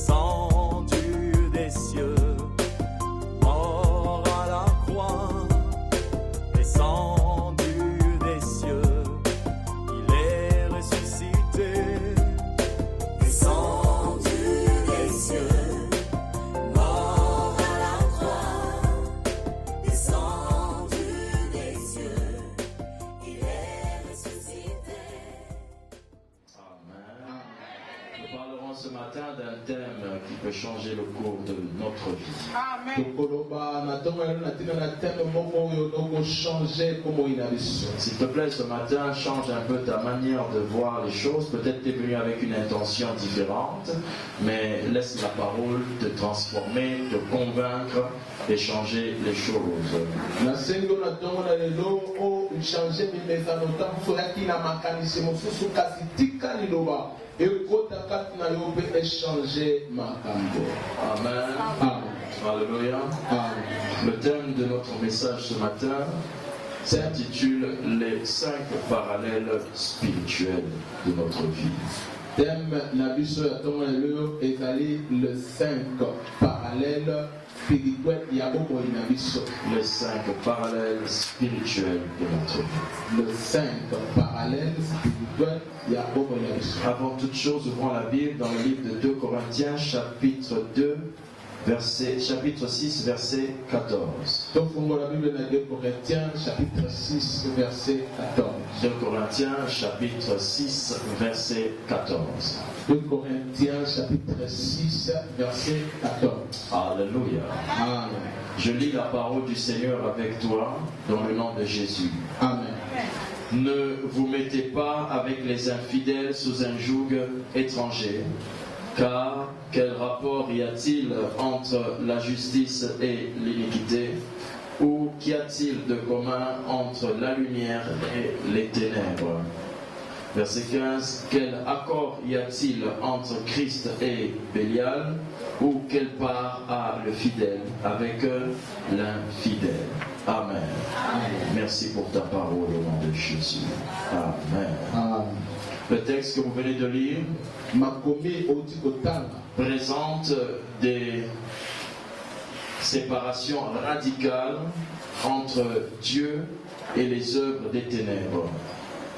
descendu des cieux, mort à la croix, descendu des cieux, il est ressuscité, descendu des cieux, mort à la croix, descendu des cieux, il est ressuscité. Amen. Nous parlerons ce matin d'un thème qui peut changer le cours de notre vie. S'il te plaît, ce matin, change un peu ta manière de voir les choses. Peut-être tu es venu avec une intention différente, mais laisse la parole te transformer, te convaincre et changer les choses. Amen. Alléluia. Le thème de notre message ce matin s'intitule les 5 parallèles spirituels de notre vie. Thème na biso ya tongo lelo ezali le 5 parallèles spirituels ya bomoi na biso. Les 5 parallèles spirituels de notre vie. Le 5 parallèles spirituels ya bomoi na biso. Avant toute chose, ouvrons la Bible dans le livre de 2 Corinthiens, chapitre 2, chapitre 6, verset 14. Donc, la Bible dans 2 Corinthiens, chapitre 6, verset 14. 2 Corinthiens, chapitre 6, verset 14. 2 Corinthiens, chapitre 6, verset 14. Alléluia. Amen. Je lis la parole du Seigneur avec toi, dans le nom de Jésus. Amen. Ne vous mettez pas avec les infidèles sous un joug étranger, car quel rapport y a-t-il entre la justice et l'iniquité? Ou qu'y a-t-il de commun entre la lumière et les ténèbres? Verset 15. Quel accord y a-t-il entre Christ et Bélial? Ou quelle part a le fidèle avec l'infidèle? Amen. Amen. Merci pour ta parole au nom de Jésus. Amen. Amen. Le texte que vous venez de lire présente des séparations radicales entre Dieu et les œuvres des ténèbres.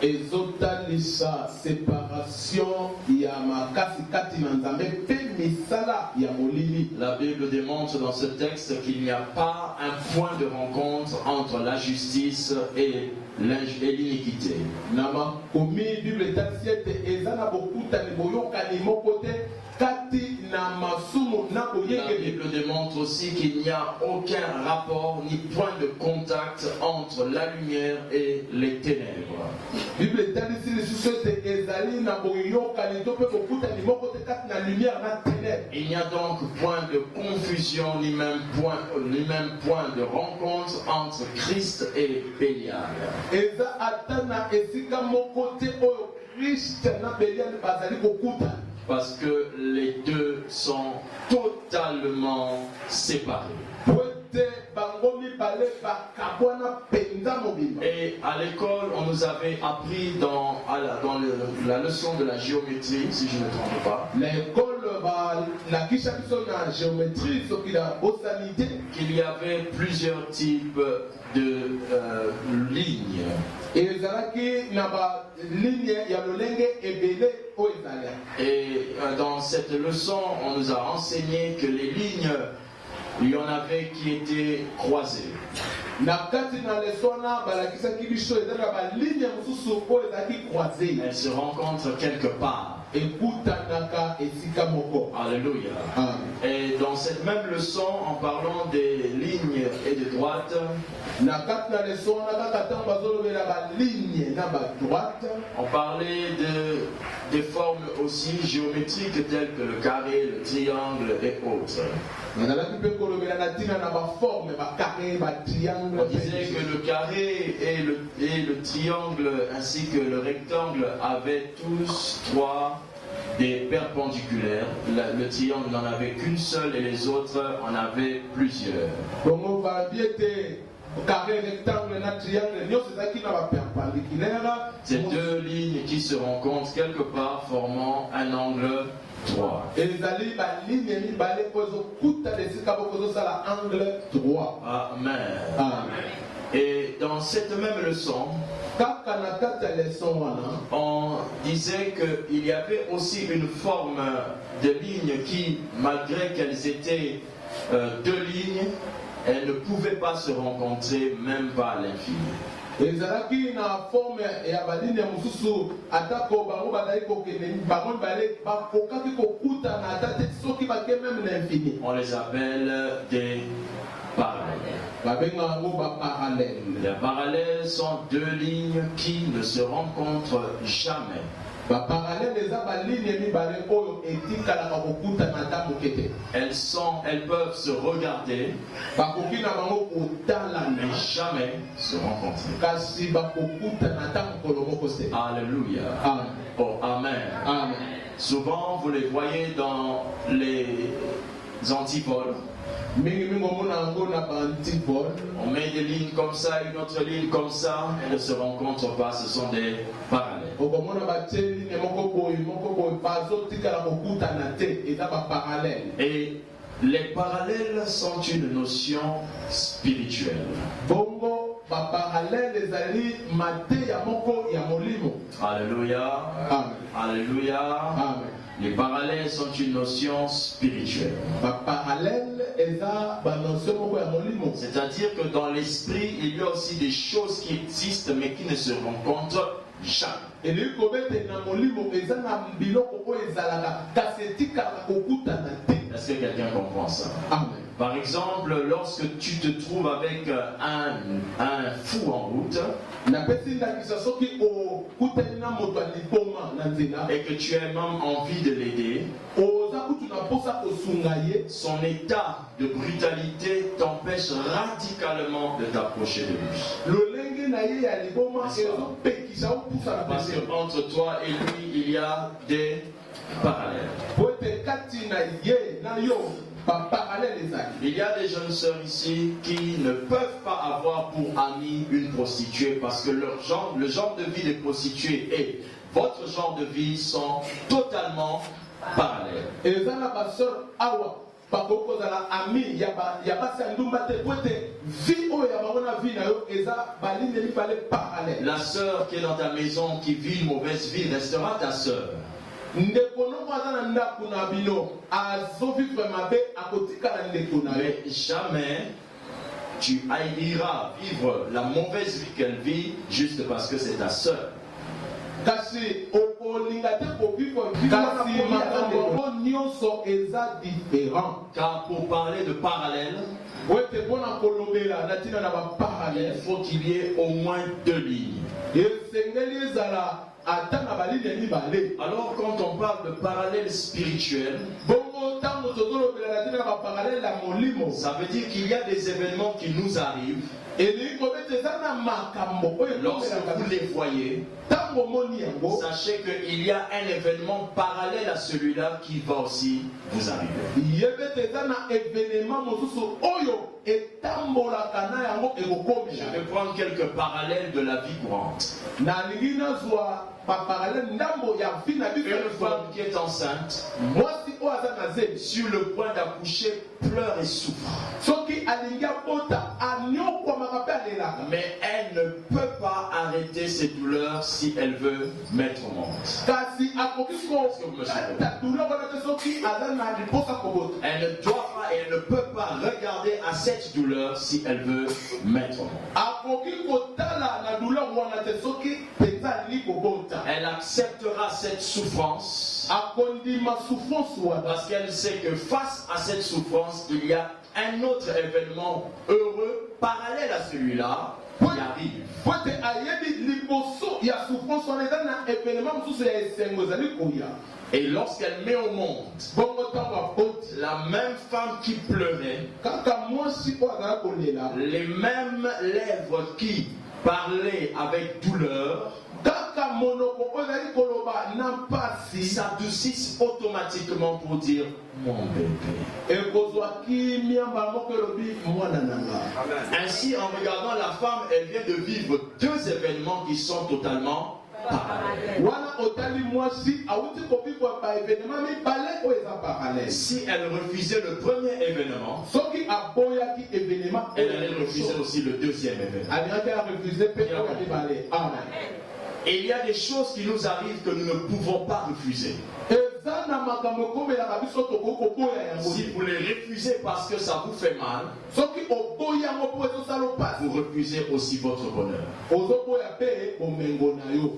Ezotalisa séparation ya makasi kati na nzambe pe misala ya molili. La Bible démontre dans ce texte qu'il n'y a pas un point de rencontre entre la justice et l'iniquité. Na makomi Bible taksiete ezana bokuta ni boyoka ni mokote kati na masumu na boyenge. La Bible démontre aussi qu'il n'y a aucun rapport ni point de contact entre la lumière et les ténèbres. Bible talisi lisusu ete ezali na boyoka ni to pe bokuta ni mokote kati na lumière na ténèbres. Il n'y a donc point de confusion ni même point de rencontre entre Christ et Bélial. Eza atana esika mokote oyo Christ na Bélial bazali kokuta. Parce que les deux sont totalement séparés. Et à l'école, on nous avait appris dans la leçon de la géométrie, si je ne me trompe pas, qu'il y avait plusieurs types de lignes. Et dans cette leçon, on nous a enseigné que les lignes, il y en avait qui étaient croisées. Elles se rencontrent quelque part. Alléluia. Et dans cette même leçon, en parlant des lignes et de droites, on parlait des formes aussi géométriques telles que le carré, le triangle et autres. On disait que le carré et le triangle ainsi que le rectangle avaient tous trois des perpendiculaires. Le triangle n'en avait qu'une seule et les autres en avaient plusieurs. Carré, rectangle, triangle, ces deux lignes qui se rencontrent quelque part formant un angle droit. ezali baline mibale po ezokuta esika moko ezosala angle droit. Amen. Amen. Et dans cette même leçon, kaka na kati ya leson wana on disait qu'il y avait aussi une forme de ligne qui, malgré qu'elles étaient deux lignes, elles ne pouvaient pas se rencontrer même pas à l'infini. ezalaki na forme ya baline ya mosusu atako bango bazali kokende bango mibale bakokaki kokutana ata te soki bake meme na infini. On les appelle des parallèles. babengaka yango baparallèle. Les parallèles sont deux lignes qui ne se rencontrent jamais. baparallèle eza baline mibale oyo etikalaka kokutana ata moke te. Elles peuvent se regarder, bakoki na bango kotalana mais jamais se rencontrer. kasi bakokutana ata mokolo moko te. Alléluia. Amen. Oh, Amen. Amen. Souvent, vous les voyez dans les antipodes. mingi omona yango na baantipole. On met des lignes comme ça, une autre ligne comme ça, elles ne se rencontrent pas, ce sont des parallèles. okomona batie line moko boye bazotikala kokutana te eza baparallèle. Et les parallèles sont une notion spirituelle. bongo baparallèle ezali mateya moko ya molimo. Alléluia. Amen. Alléluia. Amen. Les parallèles sont une notion spirituelle. baparallèle eza banotion moko ya molimo. C'est-à-dire que dans l'esprit, il y a aussi des choses qui existent mais qui ne se rencontrent jamais. elingi kobete na molimo eza na biloko oyo ezalaka kasi etikala kokutana te. Est-ce que quelqu'un comprend ça? Amen. Par exemple, lorsque tu te trouves avec un fou en route napesi ndakisa soki okutani na moto ya liboma na nzela et que tu as même envie de l'aider, oza kutu na mposa kosunga ye, son état de brutalité t'empêche radicalement de t'approcher de lui. lolenge na ye ya liboma N'est-ce pas? ezopekisa opusa na Parce pese qu'entre toi et lui, il y a des parallèles. po ete kati na ye na yo baparallèle ezali. Il y a des jeunes sœurs ici qui ne peuvent pas avoir pour amie une prostituée parce que le genre de vie des prostituées et votre genre de vie sont totalement parallèles. eza na baseur awa bakoki kozala ami ya basi ya ndumba te po ete vi oyo ya bango na vi na yo eza baline mibale parallèle. La sœur qui est dans ta maison qui vit une mauvaise vie restera ta sœur. ndeko noko aza na ndako na bino azovivre mabe akotikala ndeko na ye. Mais jamais tu iras vivre la mauvaise vie qu'elle vit juste parce que c'est ta sœur. kasi okolinga te kovivre kasi makambo yango nyonso eza différent. Car pour parler de parallèle, po ete mpona kolobela na ntina na il baparallèle faut qu'il y ait au moins deux lignes. esengeli ezala ata na baline mibale. Alors quand on parle de parallèle spirituel, bongo ntango tozolobela na ntina na baparallèle ya molimo ça veut dire qu'il y a des événements qui nous arrivent. elingi kobeta eza na makambo oyo Lorsque ekomelaka vous les voyez, ntango omoni yango sachez qu'il y a un événement parallèle à celui-là qui va aussi vous arriver. yebete eza na événement mosusu oyo etambolaka na yango Je ekokomela. vais prendre quelques parallèles de la vie courante. nalingi nazwa baparallèle ndambo ya vi na biso. Une femme qui est enceinte, mwasi oyo aza na zemi sur le point d'accoucher, pleure et souffre. soki alingi abota aniokwamaka mpe alelaka, Mais elle ne peut pas arrêter ses douleurs si elle veut mettre au monde. kasi akoki kokata douleur wana te soki aza na liposa kobota. Elle ne doit pas et elle ne peut pas regarder à cette douleur si elle veut mettre au monde. akoki kotala na douleur wana te soki mpenza alingi kobota. Elle acceptera cette souffrance akondima souffrance wana parce qu'elle sait que face à cette souffrance, il y a un autre événement heureux parallèle à celui-là qui arrive. po ete ayebi liboso ya souffrance wana eza na événement mosusu ya esengo ezali koya. Et lorsqu'elle met au monde bongo ntango aboti la même femme qui pleurait, kaka mwasi oyo azala kolela, les mêmes lèvres qui parlaient avec douleur, kaka monoko oyo ezali koloba na mpasi s'adoucissent automatiquement pour dire mon bébé. ekozwa kimia mbala moko elobi mwana na nga. Ainsi, en regardant la femme, elle vient de vivre deux événements qui sont totalement parallèles. wana otali mwasi awuti kobikwa ba événement mibale oyo eza parallèle. Si elle refusait le premier événement, soki aboyaki événement elle allait refuser aussi le deuxième événement. alingaki arefuse mpe oyo ya mibale. Amen. Et il y a des choses qui nous arrivent que nous ne pouvons pas refuser. eza na makambo ekomelaka biso tokoki koboya yango. Si vous les refusez parce que ça vous fait mal, soki oboyi yango mpo ezosala opasi vous refusez aussi votre bonheur. ozoboya mpe bomengo na yo.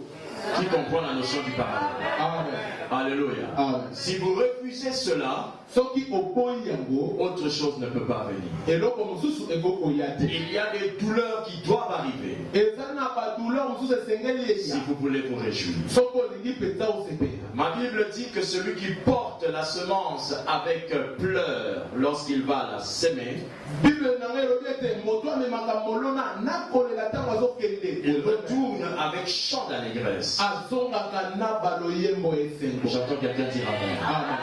Qui comprend la notion du parallèle? Amen. Alléluia. Amen. Si vous refusez cela, soki oboyi yango autre chose ne peut pas venir. eloko mosusu ekokoya te. Il y a des douleurs qui doivent arriver eza na badouleur mosusu esengeli si eya vous voulez vous réjouir. soki olingi mpenza osepela. Ma Bible dit que celui qui porte la semence avec pleurs lorsqu'il va la s'aimer, bible na ngai elobi ete moto amemaka molona nakolela ntango azokende il retourne avec chant d'allégresse. azongaka na baloyembo esengo. J'entends quelqu'un dire amen. Amen.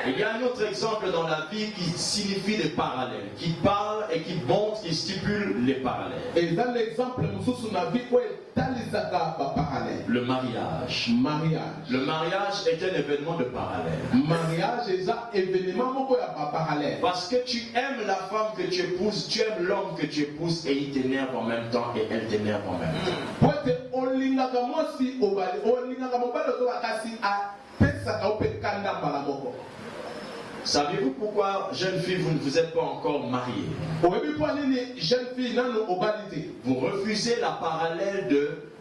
Il y a un autre exemple dans la vie qui signifie des parallèles, qui parle et qui montre, qui stipule les parallèles. eza l'exemple mosusu na vie oyo etalisaka baparallèle. Le mariage. Mariage. Le mariage est un événement de parallèle. Mariage eza événement moko ya baparallèle. Parce que tu aimes la femme que tu épouses, tu aimes l'homme que tu épouses et il t'énerve en même temps et elle t'énerve en même temps. po ete olingaka mwasi obali olingaka mobali ozoba kasi apesaka yo mpe kanda mbala moko. Savez-vous pourquoi, jeune fille, vous ne vous êtes pas encore mariée? oyebi mpo nini jeune fille nano obali te. Vous refusez la parallèle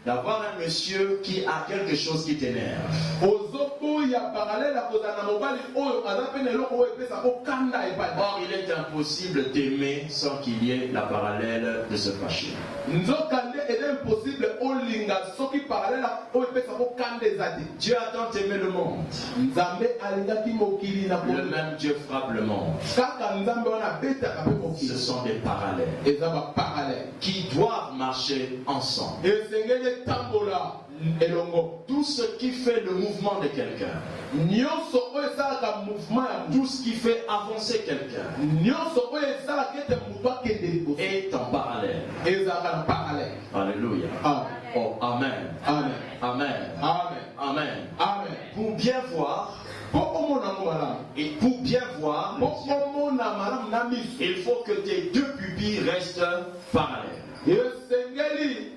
d'avoir un monsieur qui a quelque chose qui t'énerve. ozoboya parallèle akozala na mobali oyo aza mpe na eloko oyo epesa kokanda epai. Or, il est impossible d'aimer sans qu'il y ait la parallèle de se fâcher. nzokande eza impossible olinga soki parallèle oyo epesa kokanda eza te. Dieu a tant aimé le monde. nzambe alingaki mokili na Le même Dieu frappe le monde. kaka nzambe wana abetaka mpe mokili. Ce sont des parallèles eza baparallèle qui doivent marcher ensemble. esengeli etambola elongo. Tout ce qui fait le mouvement de quelqu'un, nyonso oyo esalaka mouvement ya tout ce qui fait avancer quelqu'un nyonso oyo esalaka ete moto akende liboso est en parallèle. ezalaka na parallèle. Alléluia. Amen. Oh, amen. Amen. Amen. Amen. Amen. Amen. Pour bien voir, po omona ngo malamu. et pour bien voir, po omona malamu na miso. il faut que tes deux pupilles restent parallèles. esengeli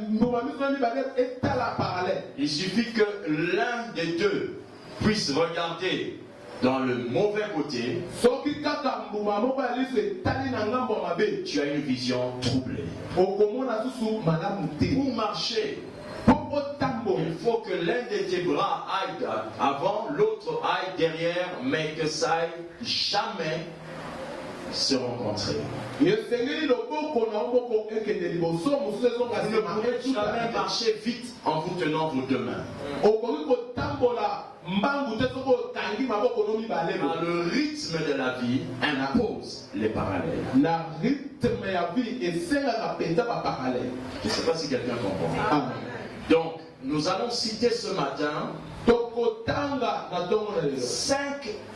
mbuma miso na mibale etala parallèle. Il suffit que l'un des deux puisse regarder dans le mauvais côté, soki kaka mbuma moko ya liso etali na ngambo ya mabe tu as une vision troublée. okomona susu malamu te. Pour marcher, po otambola il faut que l'un de tes bras aille avant, l'autre aille derrière, mais que ça aille jamais se rencontrer. esengeli loboko na moko ekende liboso mosusu ezonga Vous ne pourrez jamais marcher vite en vous tenant vos deux mains. okoki kotambola mbangu te soki otangi maboko no mibale Car le rythme de la vie impose les parallèles. na rythme ya vie esengaka mpenza baparallèle. Je ne sais pas si quelqu'un comprend. Amen. Donc, nous allons citer ce matin tokotanga na ntongo na lelo 5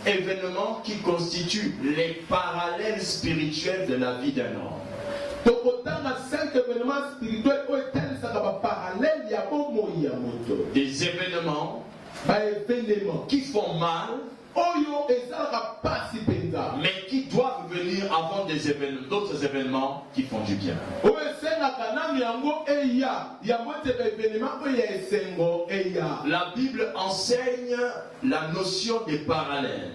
événements qui constituent les parallèles spirituels de la vie d'un homme. tokotanga 5 événements spirituels oyo etalisaka baparallèle ya bomoi ya moto. Des événements baévénement qui font mal, oyo ezalaka pasi mpenza mais qui doivent venir avant des événements, d'autres événements qui font du bien. oyo esengaka nanu yango eya yango ete baévénement oyo ya esengo eya. La Bible enseigne la notion des parallèles.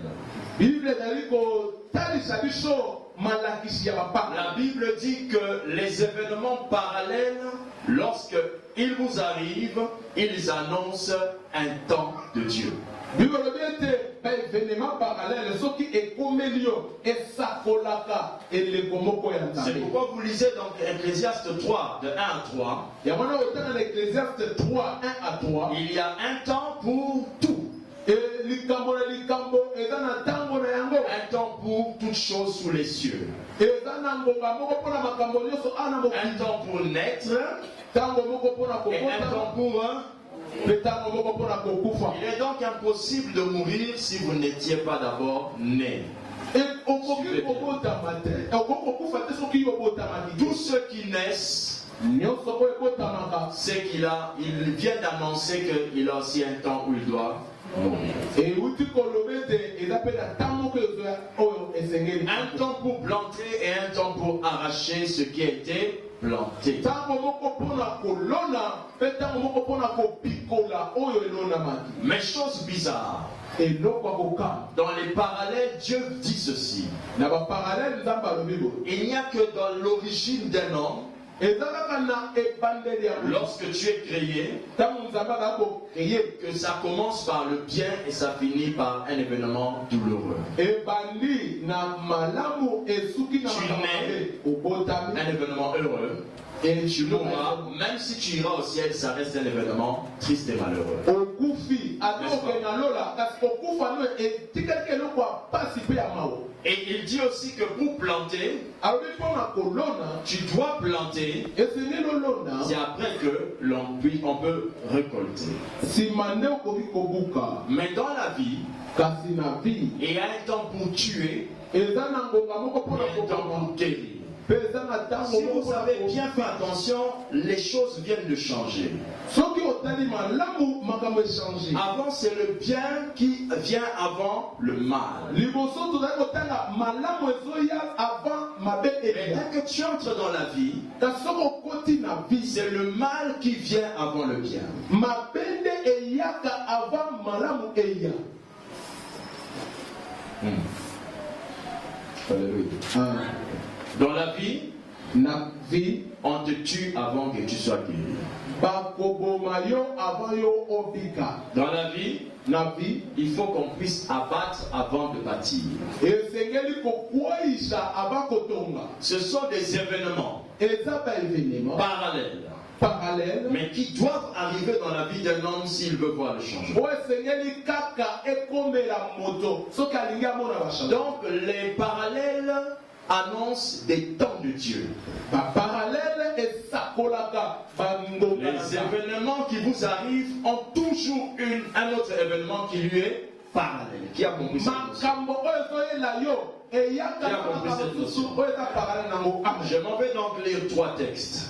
bible ezali kotalisa biso malakisi ya La baparallèle. Bible dit que les événements parallèles, lorsque ils vous arrivent, ils annoncent un temps de Dieu. bible elobi ete baévénement parallèle soki ekomeli yo esakolaka eleko moko ya C'est nzambe. pourquoi vous lisez dans Ecclésiaste 3, de 1 à 3, yango na otanga na ecclésiaste 3 1 à 3 il y a un temps pour tout. likambo na likambo eza na ntango na yango. Un temps pour toutes choses sous les cieux. eza na ngonga moko mpona makambo nyonso ana Un mokili. temps pour naître ntango moko mpona et un temps kokota pour... mpe ntango moko mpona kokufa. Il est donc impossible de mourir si vous n'étiez pas d'abord né. okoki kobotama te okoki kokufa te soki obotamaki. Tous ceux qui naissent c'est il vient d'annoncer qu'il a aussi un temps où il doit mourir. Un temps pour planter et un temps pour arracher ce qui a été planté. Mais chose bizarre, dans les parallèles, Dieu dit ceci. Il n'y a que dans l'origine d'un homme, lorsque tu es créé, que ça commence par le bien et ça finit par un événement douloureux. Tu nais, un événement heureux, et tu mourras, même si tu iras au ciel, ça reste un événement triste et malheureux. Et il dit aussi que pour planter, tu dois planter, c'est après que on peut récolter. Mais dans la vie, il y a un temps pour tuer et un temps pour guérir. Si vous avez bien fait attention, les choses viennent de changer. Avant, c'est le bien qui vient avant le mal. Et dès que tu entres dans la vie, c'est le mal qui vient avant le bien. Alléluia. Dans la vie, on te tue avant que tu sois guéri. Dans la vie, il faut qu'on puisse abattre avant de bâtir. Ce sont des événements parallèles, mais qui doivent arriver dans la vie d'un homme s'il veut voir le changement. Donc les parallèles annonce des temps de Dieu. Les événements qui vous arrivent ont toujours un autre événement qui lui est parallèle. Qui a compris cette notion? Je m'en vais donc lire 3 textes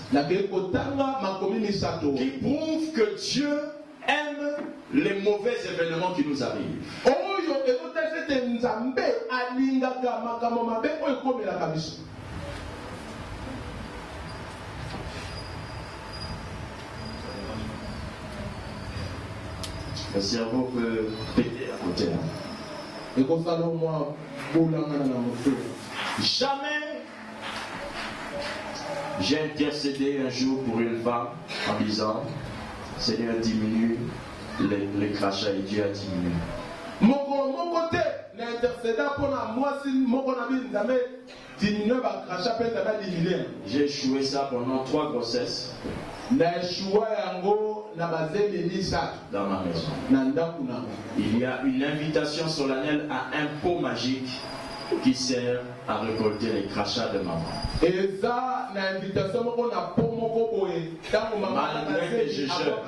qui prouvent que Dieu aime les mauvais événements qui nous arrivent. Le cerveau peut péter à côté. Jamais j'ai intercédé un jour pour une femme en disant Seigneur, diminue les crachats, et Dieu a diminué. J'ai échoué ça pendant 3 grossesses dans ma maison. Il y a une invitation solennelle à un pot magique qui sert à récolter les crachats de maman. Malgré que je jeûne,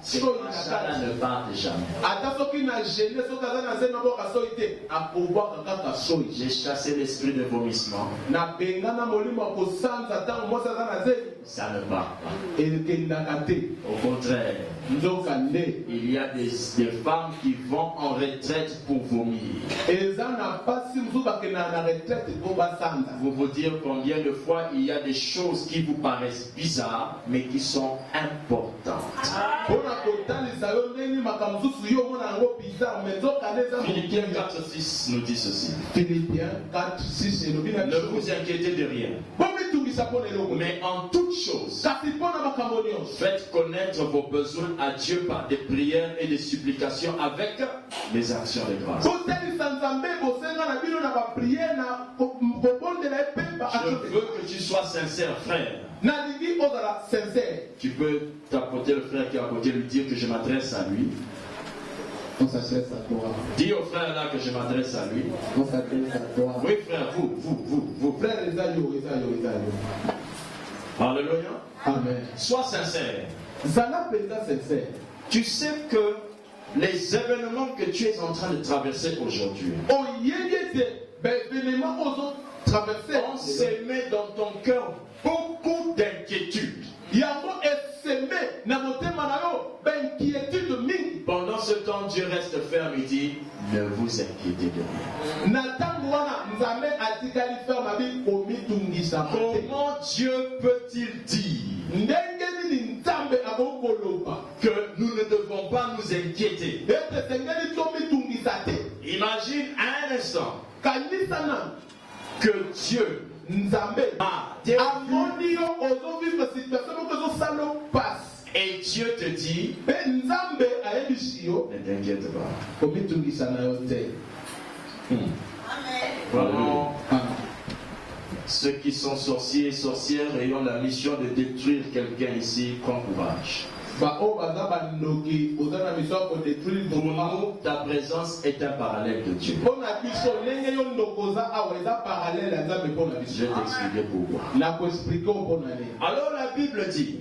ces crachats-là ne partent jamais. J'ai chassé l'esprit de vomissement. Ça ne part pas. Au contraire, il y a des femmes qui vont en retraite pour vomir. Vous vous dire combien de fois il y a des choses qui vous paraissent bizarres mais qui sont importantes. Philippiens 4:6 nous dit ceci. Ne vous inquiétez de rien, mais en toutes choses, faites connaître vos besoins à Dieu par des prières et des supplications avec des actions de grâce. Je veux que tu sois sincère, frère. Tu peux t'apporter le frère qui est à côté, lui dire que je m'adresse à lui. Dis au frère là que je m'adresse à lui. Oui, frère, vous. Alléluia. Amen. Sois sincère. Tu sais que les événements que tu es en train de traverser aujourd'hui ont semé dans ton cœur beaucoup d'inquiétudes. yango eseme na motema na yo inquiétude mingi. Pendant ce temps, Dieu reste ferme, il dit, ne vous inquiétez de rien. Na tango wana nzambe atikali ferme abi komitungisa te. Comment Dieu peut-il dire Ndenge nini nzambe akokoloba que nous ne devons pas nous inquiéter? ete sengeli tomitungisa te. Imagine un instant Kanisa na que Dieu nzambe a amoni yo ozovivre situation moko ezosala passe. et Dieu te dit, Pe nzambe ayebisi yo ne t'inquiète pas. komitungisa na yo te. Vraiment, Ah. ceux qui sont sorciers et sorcières ayant la mission de détruire quelqu'un ici, prends courage. Bao baza bandoki oza na mission ya kodétruire Pour bongo. nous, ta présence est un parallèle de Dieu. Mpona biso ndenge yo ndoko oza awa eza parallèle ya nzambe mpona Je biso. vais t'expliquer pourquoi. Na koexplike mpona nini. Alors la Bible dit,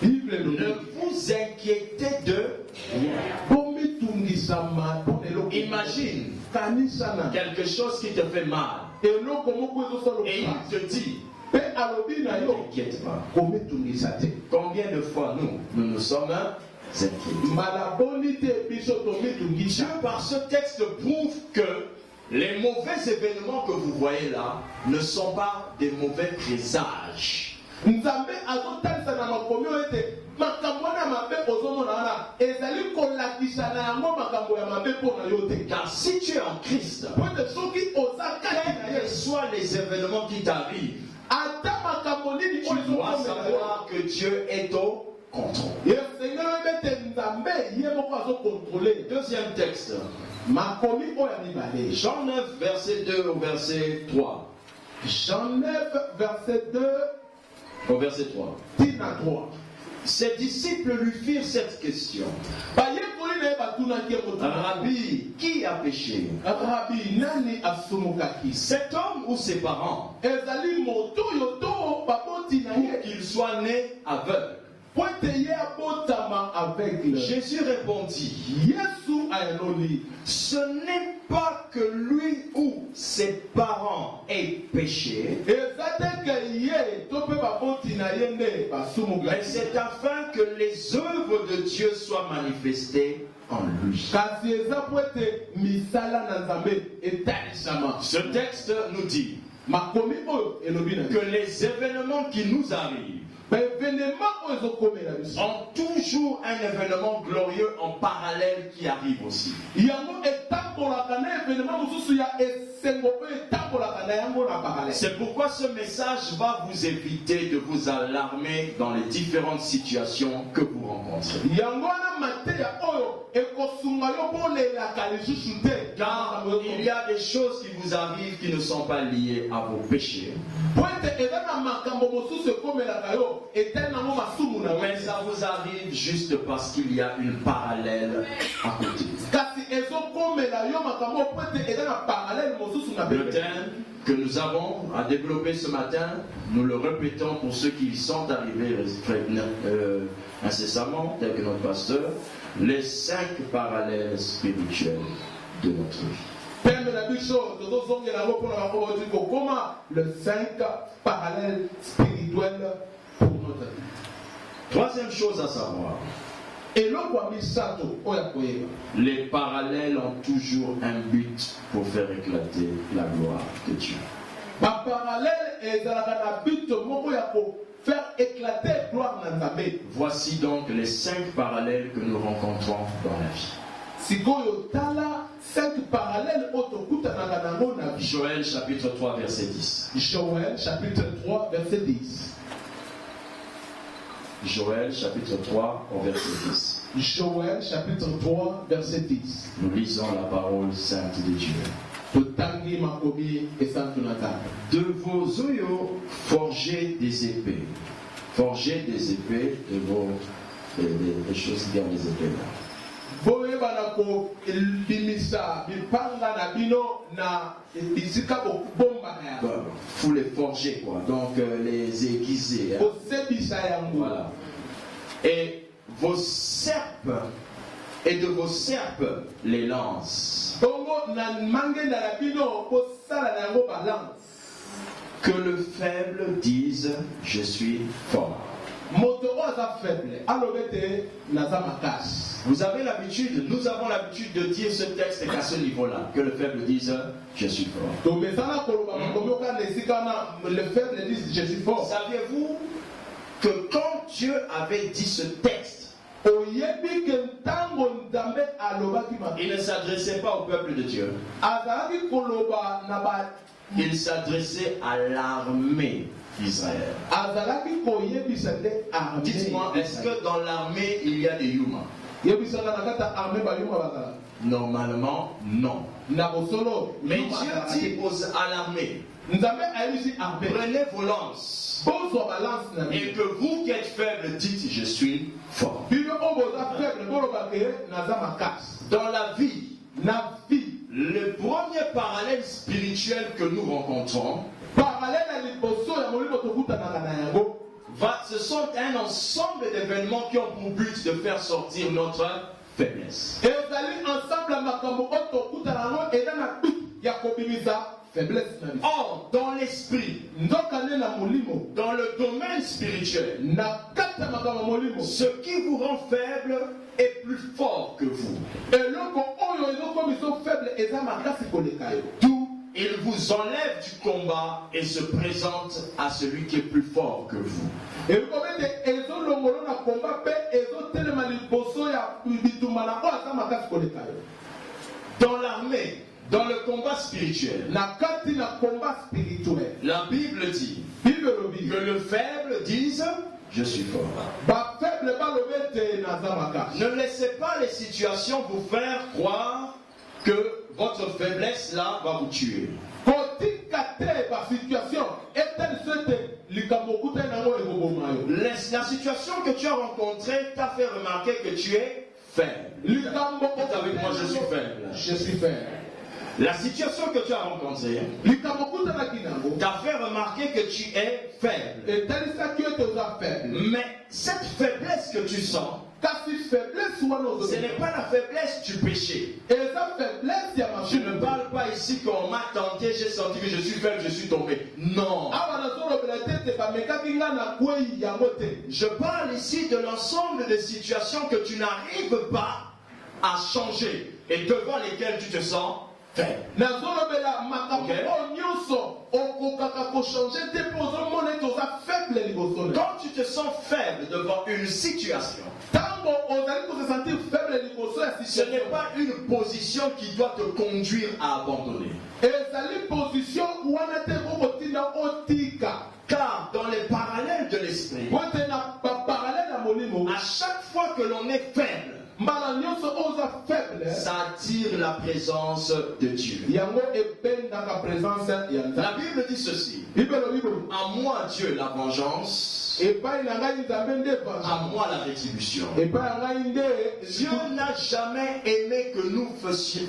Bible ne elobi vous inquiétez de rien. komitungisama mpona eloko. Imagine Kanisa na quelque chose qui te fait mal eloko moko ezosala et passe. il te dit, Pe alobi na ne yo t'inquiète pas. komitungisa te. Combien de fois nous sommes inquiets? Mbala boni te biso Dieu tomitungisa. par ce texte prouve que les mauvais événements que vous voyez là ne sont pas des mauvais présages. Nzambe azotalisa na makomi oyo ete makambo wana mabe ozomona wana ezali kolakisa na yango makambo ya mabe mpona yo te. Car si tu es en Christ, Po ete soki oza kati na quels ye que soient les événements qui t'arrivent, ata makambo nini tu oyo dois ezokomela yo savoir que Dieu est au contrôle. esengeli oyebi ete nzambe ye moko azokontrole. Deuxième texte, Makomi oyo ya mibale. Jean 9, verset 2 au verset 3. Jean 9 verset 2 Au verset 3. tina 3. Ses disciples lui firent cette question. Bayekoli na ye batunaki ye moto. Rabbi, qui a péché? Rabi nani asumukaki? Cet homme ou ses parents? Ezali moto oyo to baboti na Pour ye qu'il soit né aveugle. po ete ye abotama aveugle. Jésus répondit, Yesu ayeloli ce n'est pas que lui ou ses parents aient péché, eza te ke ye to mpe baboti na ye nde mais basumukaki, c'est afin que les œuvres de Dieu soient manifestées en lui. kasi eza po ete misala na nzambe etalisama. Ce texte nous dit Makomi oyo elobi na que les événements qui nous arrivent baevenema oyo ezokomela biso ont toujours un événement glorieux en parallèle qui arrive aussi. yango etambolaka na evenema mosusu ya esengo oyo etambolaka na yango na parallèle. C'est pourquoi ce message va vous éviter de vous alarmer dans les différentes situations que vous rencontrez. yango wana mateya oyo ekosunga yo mpo olelaka lisusu te. Car il y a des choses qui vous arrivent qui ne sont pas liées à vos péchés, po ete eza na makambo mosusu ekomelaka yo etali nango masumu na yo, mais ça vous arrive juste parce qu'il y a une parallèle à côté. kasi ezokomela yo makambo po ete eza na parallèle mosusu na Le pembeni. thème que nous avons à développer ce matin, nous le répétons pour ceux qui y sont arrivés incessamment, tel que notre pasteur, les 5 parallèles spirituels de notre vie. Pembe na biso tozozongela yango mpona bango bauti kokoma le 5 parallèle spirituel pour notre vie. Troisième chose à savoir, eloko ya misato oyo ya koyeba les parallèles ont toujours un but pour faire éclater la gloire de Dieu. baparallèle ezalaka na but moko ya kofaire éclater gloire na nzambe. Voici donc les 5 parallèles que nous rencontrons dans la vie. sikoyo tala 5 parallèles oyo tokutanaka nango na vie. Joël chapitre 3 verset 10. Joël chapitre 3 verset 10. Joël chapitre 3 au verset 10. Joël chapitre 3 verset 10. Nous lisons la parole sainte de Dieu. totangi makomi esantu na nzambe. De vos oyaux, forgez des épées. Forgez des épées de vos des choses qui ont des épées là. boyebana kobimisa bipanga na bino na bisika bobomba na yango. Faut les forger quoi. Donc les aiguiser. Hein. kosebisa yango. Voilà. Et vos serpes et de vos serpes les lances. bongo na mangenda na bino kosala na yango balance. Que le faible dise je suis fort. moto oyo aza faible alobi ete naza makasi. Vous avez l'habitude, nous avons l'habitude de dire ce texte qu'à ce niveau-là, que le faible dise je suis fort. tomesana koloba makomi okana esika wana le faible dise je suis fort. Saviez-vous que quand Dieu avait dit ce texte, oyebi ke ntango nzambe alobaki il ne s'adressait pas au peuple de Dieu. azalaki koloba na ba Il s'adressait à l'armée d'Israël. azalaki koyebisa nde armée. Dites-moi, est-ce que dans l'armée il y a des humains? yebisaka na kati ya armée bayuma bazala Normalement, non. na bosolo. Mais Dieu dit à l'armée, nzambe ayebisi armée prenez vos lances. bozwa balance na Et que vous qui êtes faibles, dites je suis fort. bino oyo boza faible boloba ke naza makasi. Dans la vie, na vie le premier parallèle spirituel que nous rencontrons, parallèle ya liboso ya molimo tokutanaka na yango ce sont un ensemble d'événements qui ont pour but de faire sortir notre faiblesse. ezali ensemble ya makambo oyo tokutana yango eza na but ya kobimisa faiblesse na biso. Or, dans l'esprit, nzokande na molimo dans le domaine spirituel, na kati ya makambo ya molimo ce qui vous rend faible est plus fort que vous. eloko oyo ezokomiso faible eza makasi koleka yo. D'où il vous enlève du combat et se présente à celui qui est plus fort que vous. eloko ete ezolongolo na komba mpe ezotelema liboso ya bitumba na oyo aza makasi koleka yo. Dans l'armée, dans le combat spirituel, na kati na komba spirituel la Bible dit bible elobi que le faible dise je suis fort. bafaible balobi ete naza makasi. Ne laissez pas les situations vous faire croire que votre faiblesse là va vous tuer. kotika te basituation etali so ete likambo okutani nango ekoboma yo. La situation que tu as rencontrée t'a fait remarquer que tu es faible. likambo Dites avec moi, je suis faible. je suis faible. La situation que tu as rencontrée likambo okutanaki nango t'a fait remarquer que tu es faible. etalisaki ete oza faible. Mais cette faiblesse que tu sens, kasi faiblesse wana ce ozomi n'est pas la faiblesse du péché. eza faiblesse ya Je masumu. ne parle pas ici qu'on m'a tenté, j'ai senti que je suis faible, je suis tombé. Non. awa nazolobela te ete bamekaki nga na kwei yango te. Je parle ici de l'ensemble des situations que tu n'arrives pas à changer et devant lesquelles tu te sens faible. nazolobela makambo Ok. oyo nyonso okokaka kochange te mpo ozomona ete oza faible liboso na yo. Quand tu te sens faible devant une situation, ntango ozali kosesentir faible liboso ya ce n'est situation pas une position qui doit te conduire à abandonner. ezali position wana te kokotinda otika. Car dans les parallèles de l'esprit, po ete na baparallele ya molimo à chaque fois que l'on est faible, mbala nyonso oyo oza faible ça attire la présence de Dieu. yango ebendaka présence ya La nzambe. Bible dit ceci: bibelo bibelo à moi Dieu la vengeance, epai na ngai nzambe nde à evange moi la rétribution. epai na ngai nde Dieu n'a jamais aimé que nous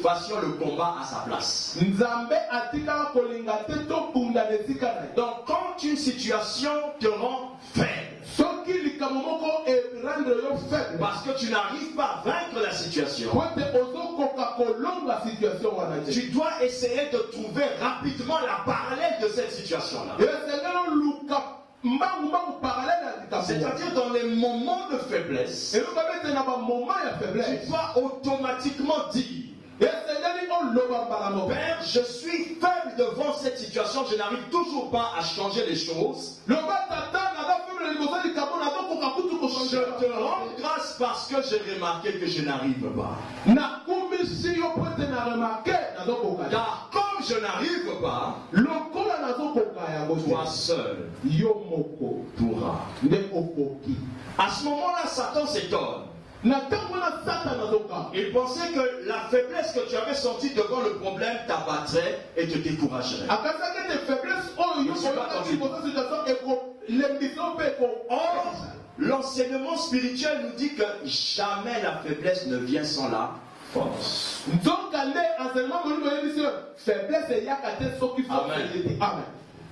fassions le combat à sa place. nzambe atikaka kolinga te tobunda na esika na ye. Donc quand une situation te rend faible, soki likambo moko erendre yo faible parce que tu n'arrives pas à vaincre la situation, po ete ozokoka kolonga situation wana te. tu dois essayer de trouver rapidement la parallèle de cette situation-là. esengeli oluka mbangu parallele ya likambo C'est-à-dire dans les moments de faiblesse, eloba bete na bamoma ya tu faiblesse dois automatiquement dire: esengeli oloba mbala moko Père, je suis faible devant cette situation, je n'arrive toujours pas à changer les choses. loba tata naza faible liboso ya likambo nazokoka kutu Je kochange. te rends grâce parce que j'ai remarqué que je n'arrive pas. nakumisi yo po ete na remarke nazokoka. Car comme je n'arrive pas, lokola nazokoka yango toi te seul yo moko pourras. nde okoki. À ce moment-là, Satan s'étonne. na ntango wana sata nazoka Il pensait que la faiblesse que tu avais sentie devant le problème t'abattrait et te découragerait. akasaki ete faiblesse oyo yo kolakaki liboso ya situation ekolembisa mpe Or, l'enseignement spirituel nous dit que jamais la faiblesse ne vient sans la force. nzoka nde enseignement molimo oyebisi yo faiblesse eyaka te soki force Amen. eye te. Amen.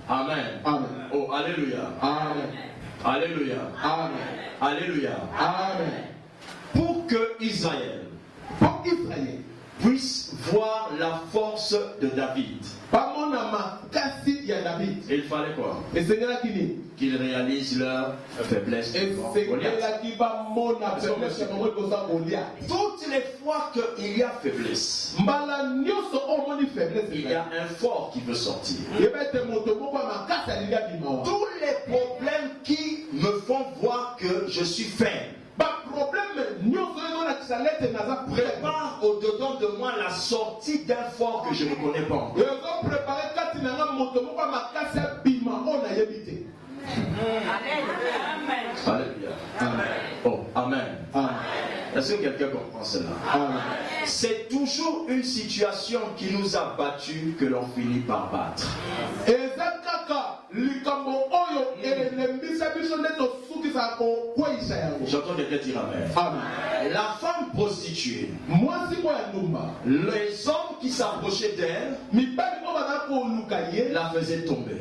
Amen. Amen. Oh, alléluia. Amen. Alléluia. Amen. Alléluia. Amen. Pour que Israël Pour Israël puisse voir la force de David. Il fallait quoi? Qu'ils réalisent leur faiblesse. Toutes les fois qu'il y a faiblesse, il y a un fort qui veut sortir. Tous les problèmes qui me font voir que je suis faible prépare au-dedans de moi la sortie d'un fort que je ne connais pas. Alléluia. Oh, amen. Est-ce que quelqu'un comprend cela? C'est toujours une situation qui nous a battus que l'on finit par battre. J'entends quelqu'un dire amen. La femme prostituée, les hommes qui s'approchaient d'elle la faisaient tomber.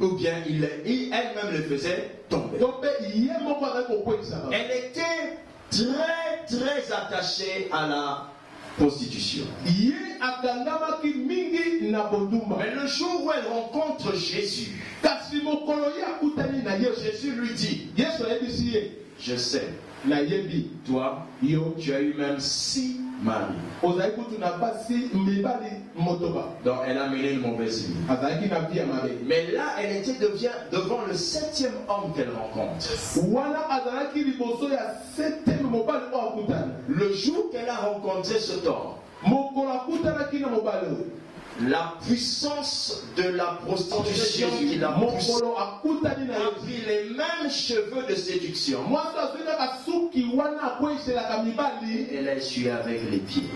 Ou bien elle-même les faisait tomber. Elle était très attachée à la prostitution. Mais le jour où elle rencontre Jésus, Jésus lui dit, je sais, toi, tu as eu même 6 maris. Donc elle a mené une mauvaise vie. Mais là, elle était devant le 7e homme qu'elle rencontre. Le jour qu'elle a rencontré cet homme, la puissance de la prostitution qui l'a poussée a pris les mêmes cheveux de séduction. Elle a essuyé avec les pieds.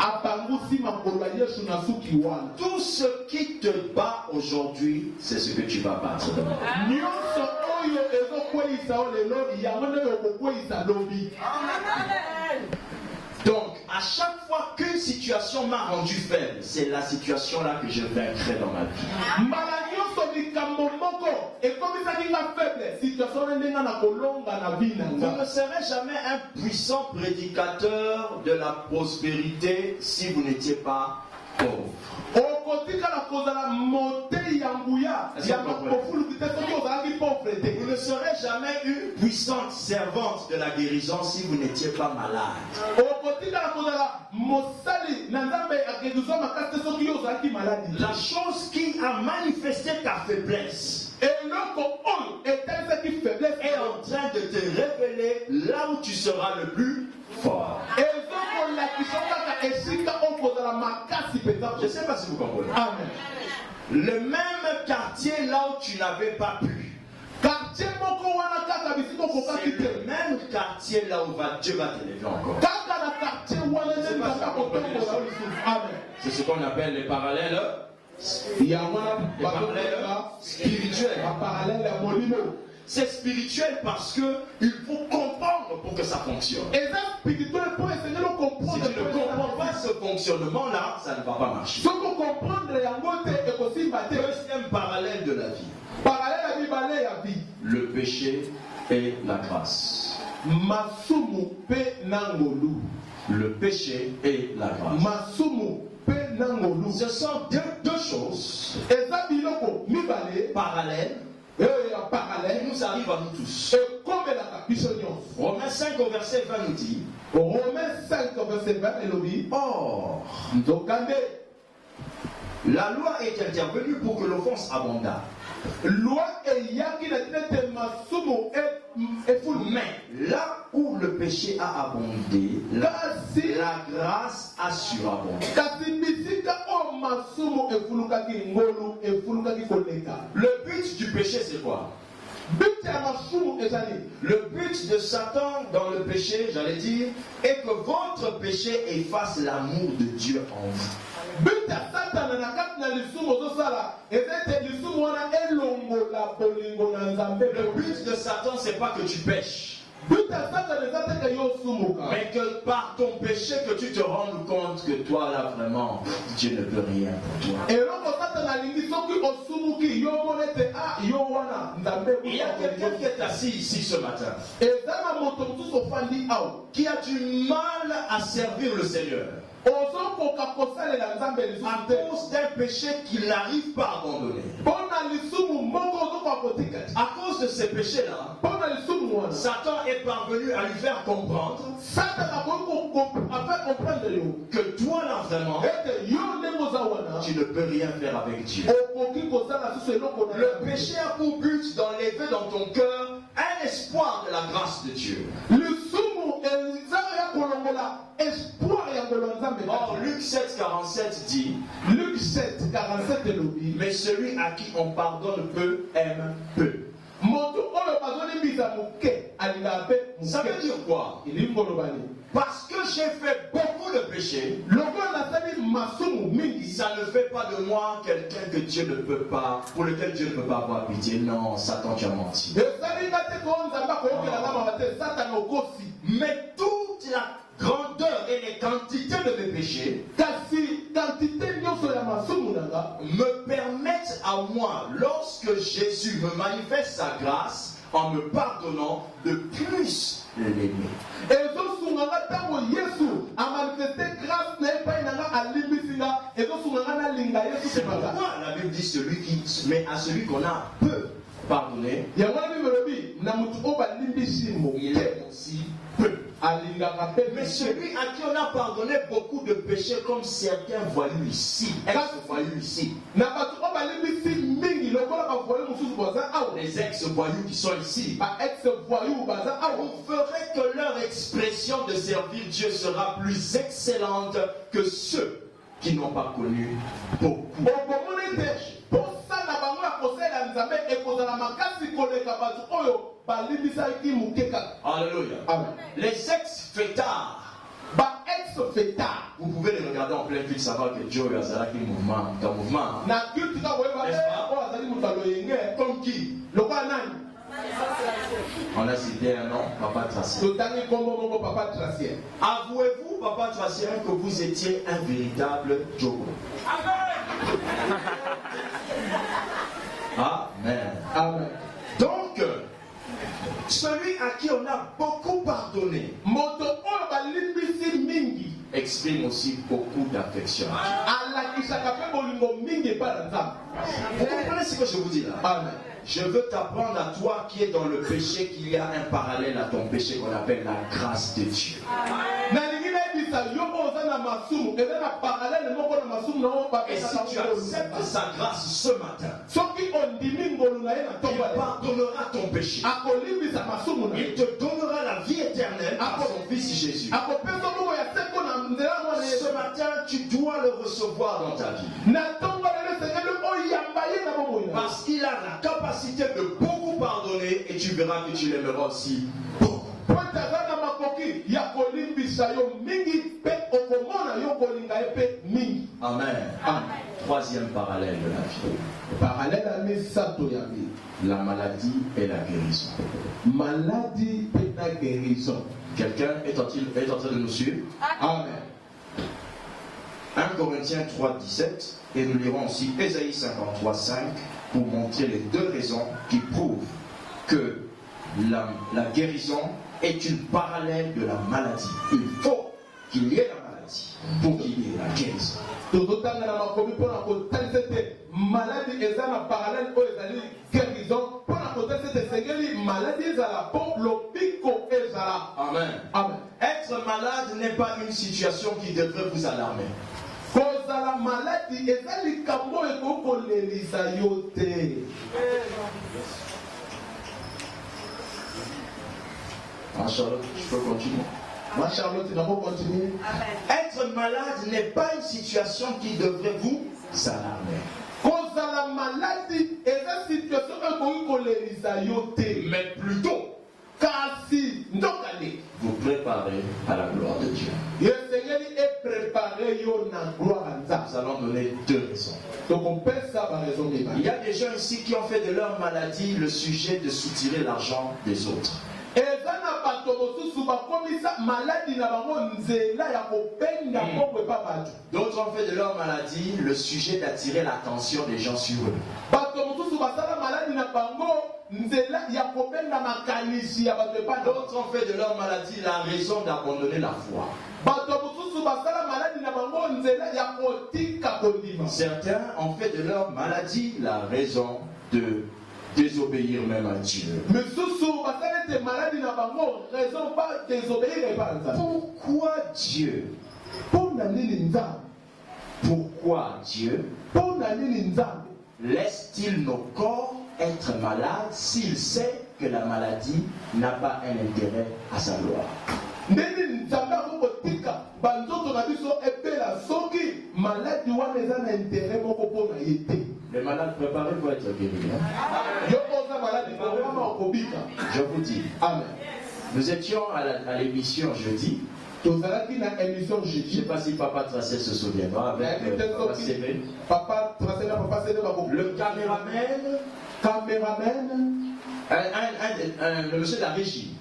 Tout ce qui te bat aujourd'hui, c'est ce que tu vas battre demain. Donc, à chaque fois qu'une situation m'a rendu faible, c'est la situation là que je vaincrai dans ma vie. Vous ne serez jamais un puissant prédicateur de la prospérité si vous n'étiez pas pauvre. Vous ne serez jamais une puissante servante de la guérison si vous n'étiez pas malade. La chose qui a manifesté ta faiblesse est en train de te révéler là où tu seras le plus fort. Je ne sais pas si vous comprenez. Amen. Le même quartier là où tu n'avais pas pu, c'est le même quartier là où Dieu va t'élever encore. C'est ce qu'on appelle les parallèles spirituels. C'est spirituel parce que il faut comprendre pour que ça fonctionne. Si tu ne comprends pas ce fonctionnement-là, ça ne va pas marcher. Deuxième parallèle de la vie. Le péché et la grâce. Le péché et la grâce. Ce sont deux choses parallèles. Il nous arrive à nous tous. Romains 5 au verset 20 nous dit, or, la loi est intervenue pour que l'offense abondât. Mais là où le péché a abondé, la grâce a surabondé. Le but du péché, c'est quoi? Le but de Satan dans le péché, j'allais dire, est que votre péché efface l'amour de Dieu en vous. Le but de Satan, c'est pas que tu pêches, mais que par ton péché que tu te rendes compte que toi là vraiment Dieu ne peut rien pour toi. Il y a quelqu'un qui est assis ici ce matin qui a du mal à servir le Seigneur. à cause d'un péché qu'il n'arrive pas à abandonner. À cause de ces péchés-là, Satan est parvenu à lui faire comprendre que toi là vraiment, tu ne peux rien faire avec Dieu. Le péché a pour but d'enlever dans ton cœur un espoir de la grâce de Dieu. Or, Luc 7,47 dit, mais celui à qui on pardonne peu aime peu. Ça veut dire quoi? Parce que j'ai fait beaucoup de péchés, ça ne fait pas de moi quelqu'un que Dieu ne peut pas, pour lequel Dieu ne peut pas avoir pitié. Non, Satan, tu as menti. Mais toute la grandeur et les quantités de mes péchés me permettent à moi, lorsque Jésus me manifeste sa grâce, en me pardonnant, de plus l'aimer. C'est pourquoi la Bible dit celui qui, mais à celui qu'on a peu pardonné, il aime aussi peu. Mais celui à qui on a pardonné beaucoup de péchés, comme certains voyous ici, ex-voyous ici, les ex-voyous qui sont ici, on ferait que leur expression de servir Dieu sera plus excellente que ceux qui n'ont pas connu beaucoup de péchés. Alléluia. Les ex-fêtards, vous pouvez les regarder en plein vue, savoir que Dieu a un mouvement, dans mouvement. Comme qui? On a cité un nom, Papa Tracien. Avouez-vous, Papa Tracien, que vous étiez un véritable Jogo? Amen. Amen. Donc, celui à qui on a beaucoup pardonné exprime aussi beaucoup d'affection. Vous comprenez ce que je vous dis là? Amen. Je veux t'apprendre à toi qui es dans le péché qu'il y a un parallèle à ton péché qu'on appelle la grâce de Dieu. Et si tu acceptes sa grâce ce matin, il pardonnera ton péché. Il te donnera la vie éternelle par son Fils Jésus. Ce matin, tu dois le recevoir dans ta vie. Parce qu'il a la capacité de beaucoup pardonner et tu verras que tu l'aimeras aussi beaucoup. Amen. Amen. Troisième parallèle de la vie. La maladie et la guérison. Maladie et la guérison. Quelqu'un est en train de nous suivre? Amen. 1 Corinthiens 3,17 et nous lirons aussi Ésaïe 53,5 pour montrer les deux raisons qui prouvent que la guérison est une parallèle de la maladie. Il faut qu'il y ait la maladie pour qu'il y ait la guérison. Amen. Amen. Être malade n'est pas une situation qui devrait vous alarmer. Charlotte, je peux continuer. Moi, Charlotte, tu n'as pas continué. Être malade n'est pas une situation qui devrait vous alarmer. Mais plutôt, vous préparez à la gloire de Dieu. Nous allons donner deux raisons. Il y a des gens ici qui ont fait de leur maladie le sujet de soutirer l'argent des autres. D'autres ont fait de leur maladie le sujet d'attirer l'attention des gens sur eux. D'autres ont fait de leur maladie la raison d'abandonner la foi. D'autres Certains ont fait de leur maladie la raison de désobéir même à Dieu. Pourquoi Dieu? Pourquoi Dieu laisse-t-il nos corps être malades s'il sait que la maladie n'a pas un intérêt à sa gloire? Les malades préparés pour être guéris. Je vous dis, Amen. nous étions à l'émission jeudi. Je ne sais pas si Papa Tracé se souviendra avec Papa CV. Le caméraman, le monsieur de la régie.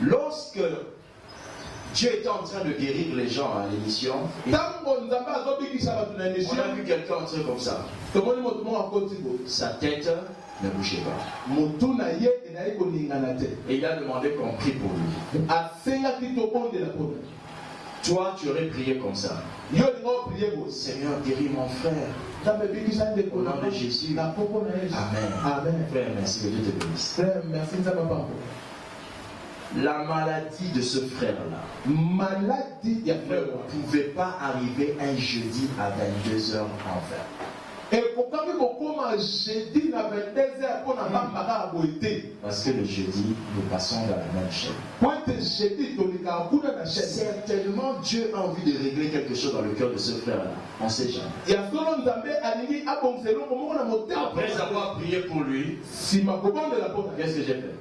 Lorsque Dieu était en train de guérir les gens à l'émission, on a vu quelqu'un entrer comme ça. Sa tête ne bougeait pas. Et il a demandé qu'on prie pour lui. Toi, tu aurais prié comme ça. Seigneur, guéris mon frère. Au nom de Jésus. Amen. Frère, merci. Que Dieu te bénisse. La maladie de ce frère-là ne pouvait pas arriver un jeudi à 22h en fait. Parce que le jeudi, nous passons dans la même chaîne. Certainement, Dieu a envie de régler quelque chose dans le cœur de ce frère-là. On ne sait jamais. Après avoir prié pour lui, qu'est-ce que j'ai fait?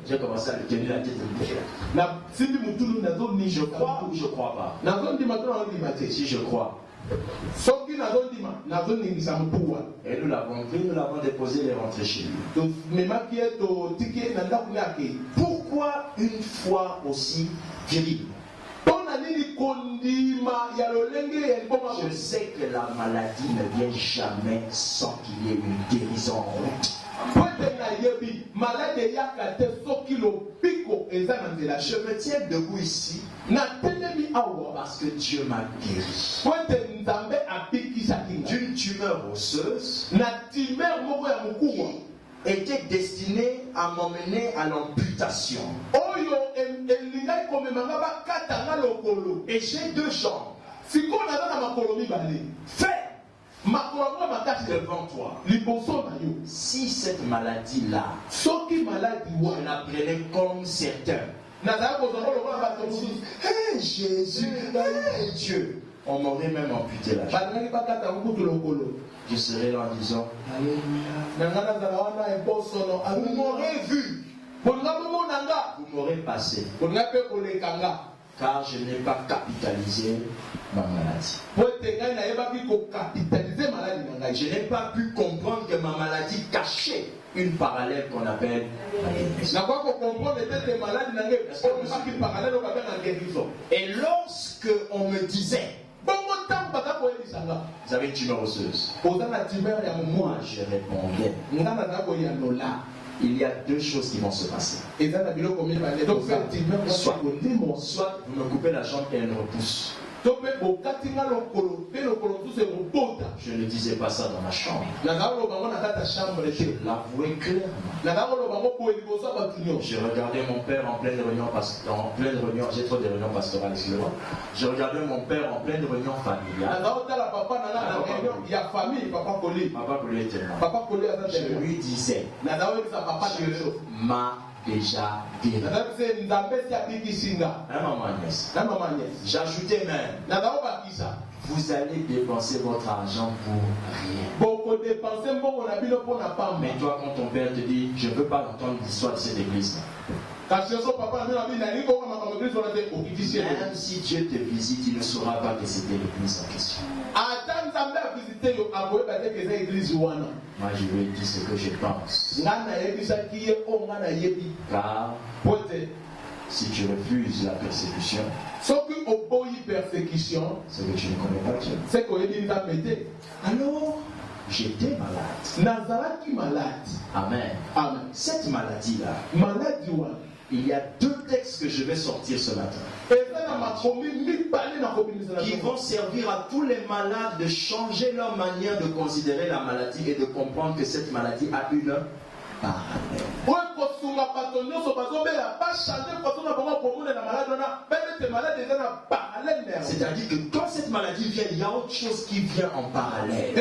J'ai commencé à lui tenir la tête. Je crois ou je ne crois pas? Si je crois. Et nous l'avons pris, nous l'avons déposé et rentré chez lui. Pourquoi une fois aussi terrible? Je sais que la maladie ne vient jamais sans qu'il y ait une guérison en route. Je me tiens debout ici parce que Dieu m'a guéri d'une tumeur osseuse qui était destinée à m'emmener à l'amputation. Et j'ai deux jambes. Fais devant toi. Si cette maladie-là, je la prenais comme certains. Hey Jésus, hey Dieu, on m'aurait même amputé la jambe. Je serais là en disant, Alléluia. Vous m'aurez vu. Vous m'aurez passé. Car je n'ai pas capitalisé ma maladie. Je n'ai pas pu comprendre que ma maladie cachait une parallèle qu'on appelle la guérison. Et lorsque on me disait, vous avez une tumeur osseuse, moi je répondais, il y a deux choses qui vont se passer. Soit vous me coupez la jambe et elle me repousse. Je ne disais pas ça dans ma chambre. Je l'avouais clairement. Je regardais mon père en pleine réunion, j'ai trop de réunions pastorales, excusez-moi. Je regardais mon père en pleine réunion familiale. Papa Collier était là. Je lui disais, Dieu m'a déjà guéri. Maman Agnès. J'ajoutais même, vous allez dépenser votre argent pour rien. Mais toi, quand ton père te dit, je ne veux pas entendre l'histoire de cette église. Même si Dieu te visite, il ne saura pas que c'était l'église en question. Moi, je lui ai dit ce que je pense. Car si tu refuses la persécution, c'est que tu ne connais pas Dieu. Alors, j'étais malade. Amen. Cette maladie-là il y a 2 textes que je vais sortir ce matin qui vont servir à tous les malades de changer leur manière de considérer la maladie et de comprendre que cette maladie a une parallèle. C'est-à-dire que quand cette maladie vient, il y a autre chose qui vient en parallèle.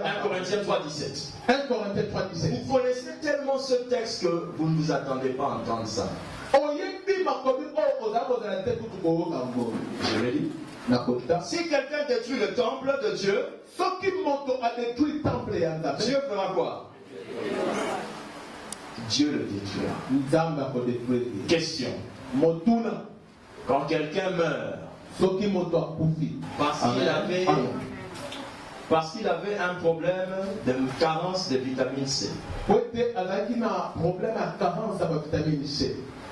1 Corinthiens 3,17. 1 Corinthiens 3,17. Vous connaissez tellement ce texte que vous ne vous attendez pas à entendre ça. Je l'ai dit. Si quelqu'un détruit le temple de Dieu, Dieu fera quoi? Dieu le détruira. Question. Quand quelqu'un meurt parce qu'il avait un problème de carence de vitamine C.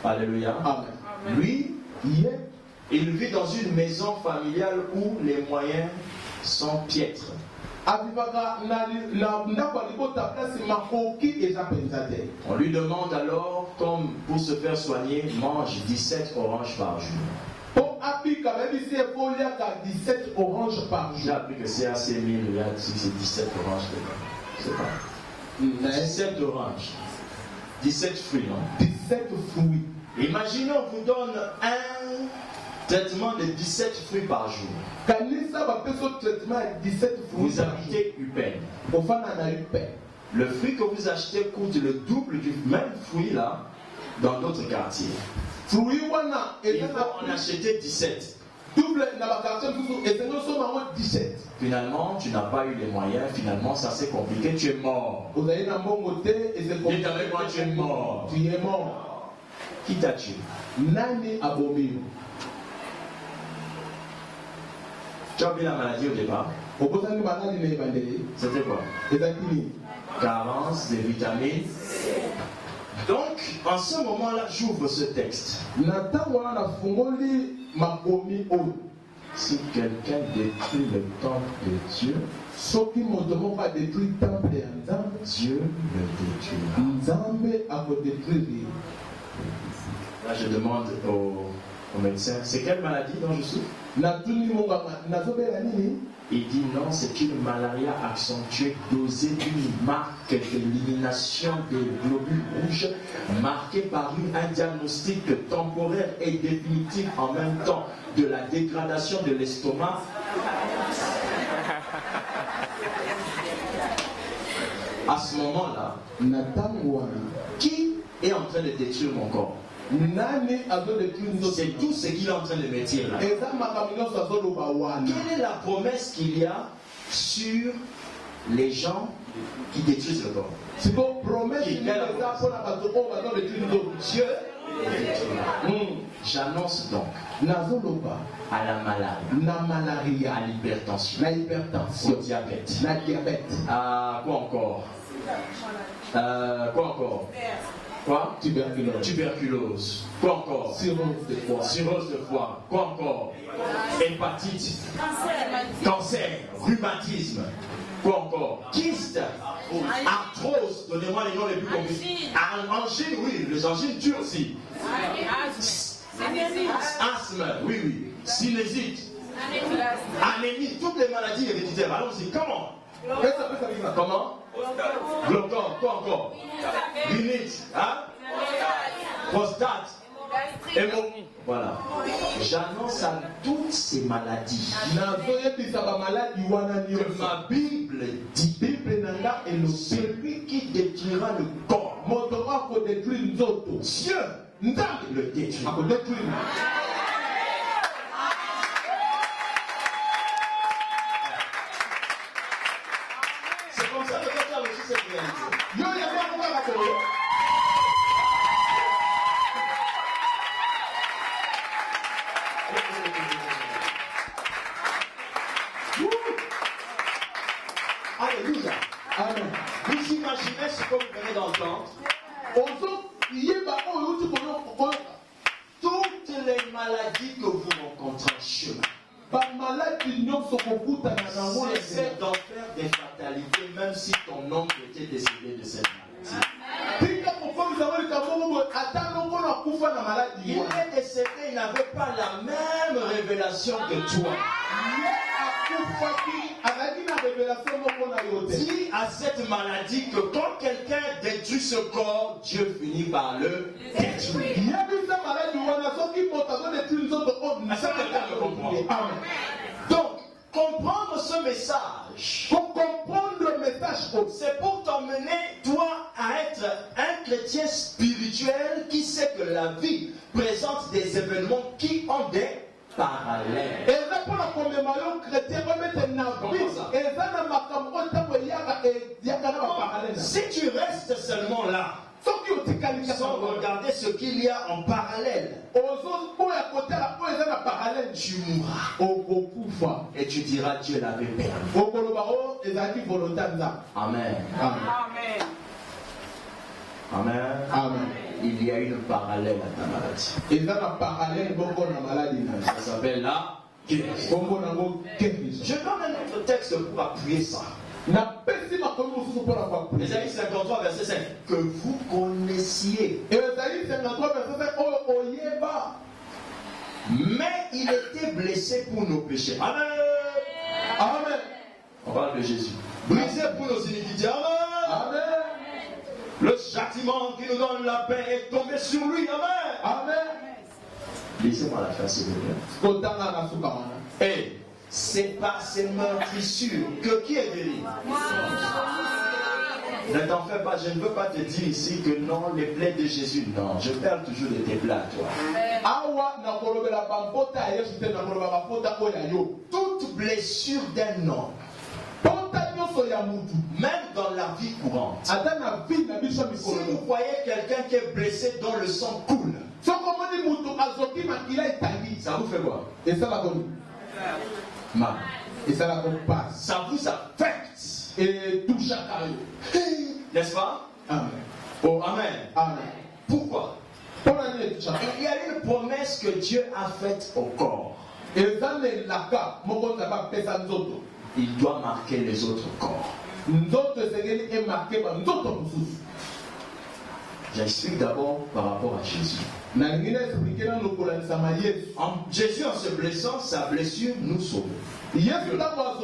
Alléluia. Lui, il vit dans une maison familiale où les moyens sont piètres. On lui demande alors, comme pour se faire soigner, mange 17 oranges par jour. J'ai appris que c'est assez 1000, c'est 17 oranges dedans. C'est pas. 17 oranges. 17 fruits, non? 17 fruits. Imaginons, on vous donne un traitement de 17 fruits par jour. Vous habitez Upen. Le fruit que vous achetez coûte le double du même fruit là dans d'autres quartiers. Il faut en acheter 17. Finalement, tu n'as pas eu les moyens. Finalement, ça s'est compliqué. Tu es mort. Dites avec moi, tu es mort. Tu es mort. Qui t'a tué? Nani abomi. Tu as vu la maladie au départ? C'était quoi? Carence de vitamines. Donc, en ce moment-là, j'ouvre ce texte. Si quelqu'un détruit le temple de Dieu, Dieu le détruira. Là, je demande au médecin, c'est quelle maladie dont je souffre? Il dit non, c'est une malaria accentuée dosée d'une marque d'élimination des globules rouges marquée par un diagnostic temporaire et définitif en même temps de la dégradation de l'estomac. À ce moment-là, qui est en train de détruire mon corps? C'est tout ce qu'il est en train de me dire là. Quelle est la promesse qu'il y a sur les gens qui détruisent le corps? Dieu j'annonce donc à la maladie, à l'hypertension, au diabète, à quoi encore? Quoi? Tuberculose. Quoi encore? Cirrhose de foie. Quoi encore? Hépatite. Cancer. Rhumatisme. Quoi encore? Kyste. Arthrose. Donnez-moi les noms les plus compliqués. Angine, oui. Les angines tuent aussi. Asthme, oui. Sinusite. Anémie. Toutes les maladies héréditaires. Allons-y. Comment? Glaucome, quoi encore? Rhinite, prostate, hémorragie. Voilà. J'annonce à toutes ces maladies que ma Bible dit celui qui détruira le corps, Dieu le détruit. C'est comme ça que tu as reçu cette réalité. Alléluia. Amen. Vous imaginez ce que vous venez d'entendre? Toutes les maladies que vous rencontrez en chemin, cessez d'en faire des fatalités, même si ton oncle était décédé de cette maladie. pas la même révélation que toi. Dis à cette maladie que quand quelqu'un détruit ce corps, Dieu finit par le détruire. Ça, quelqu'un le comprend. Donc, comprendre ce message, c'est pour t'emmener, toi, à être un chrétien spirituel qui sait que la vie présente des événements qui ont des parallèles. Si tu restes seulement là, sans regarder ce qu'il y a en parallèle, tu mourras et tu diras Dieu l'avait permis. Amen. Amen. Amen. Il y a une parallèle à ta maladie. Ça s'appelle la guérison. Je donne un autre texte pour appuyer ça. Ésaïe 53, verset 5. Que vous connaissiez. Mais il était blessé pour nos péchés. Amen. Amen. On parle de Jésus. Brisé pour nos iniquités. Amen. Amen. Le châtiment qui nous donne la paix est tombé sur lui. Amen. Amen. Lisez-moi la phrase, s'il vous plaît. Et c'est par ces meurtrissures que qui est guéri? Ne t'en fais pas, je ne veux pas te dire ici que non, les plaies de Jésus, non. Je parle toujours de tes plaies à toi. Toute blessure d'un homme, même dans la vie courante, si vous voyez quelqu'un qui est blessé dont le sang coule, ça vous fait quoi? Mal. Ça vous affecte. N'est-ce pas? Amen. Oh, amen. Amen. Pourquoi? Il y a une promesse que Dieu a faite au corps. Il doit marquer les autres corps. J'explique d'abord par rapport à Jésus. Jésus, en se blessant, sa blessure nous sauve. Maintenant,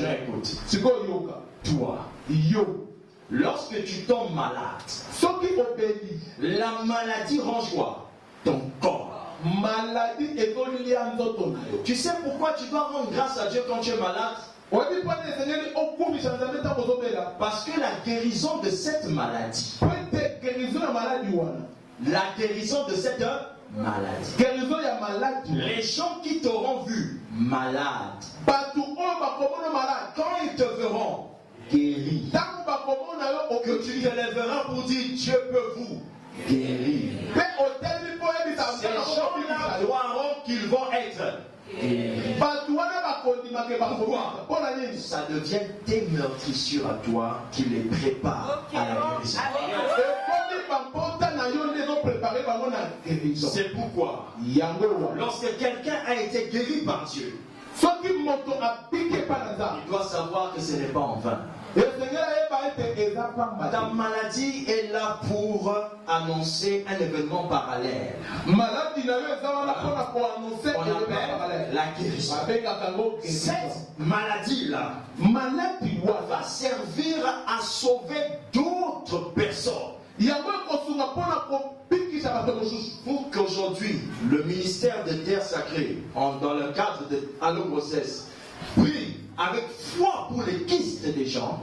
écoute. Toi, lorsque tu tombes malade, la maladie range quoi? Ton corps. Tu sais pourquoi tu dois rendre grâce à Dieu quand tu es malade? Parce que la guérison de cette maladie, les gens qui t'auront vu malade, quand ils te verront guéri, que tu te lèveras pour dire Dieu peut vous guérir, ces gens-là croiront qu'ils vont être guéris. Pourquoi? Ça devient tes meurtrissures à toi qui les préparent à la guérison. C'est pourquoi, lorsque quelqu'un a été guéri par Dieu, il doit savoir que ce n'est pas en vain. Ta maladie est là pour annoncer un événement parallèle. On appelle la guérison. Cette maladie-là va servir à sauver d'autres personnes. Pour qu'aujourd'hui, le ministère de Terre Sacrée, dans le cadre de Allo Grossesse, prie avec foi pour les kystes des gens.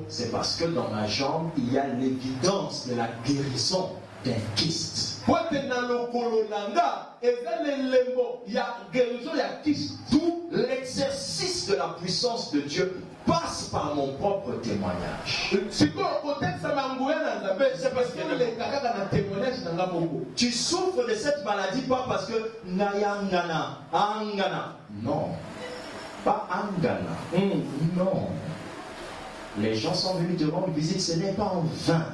C'est parce que dans ma jambe, il y a l'évidence de la guérison d'un kyste. Tout l'exercice de la puissance de Dieu passe par mon propre témoignage. C'est parce que tu souffres de cette maladie pas parce que Nayangana, Angana. Non, pas Angana. Non. Les gens sont venus te rendre visite, ce n'est pas en vain.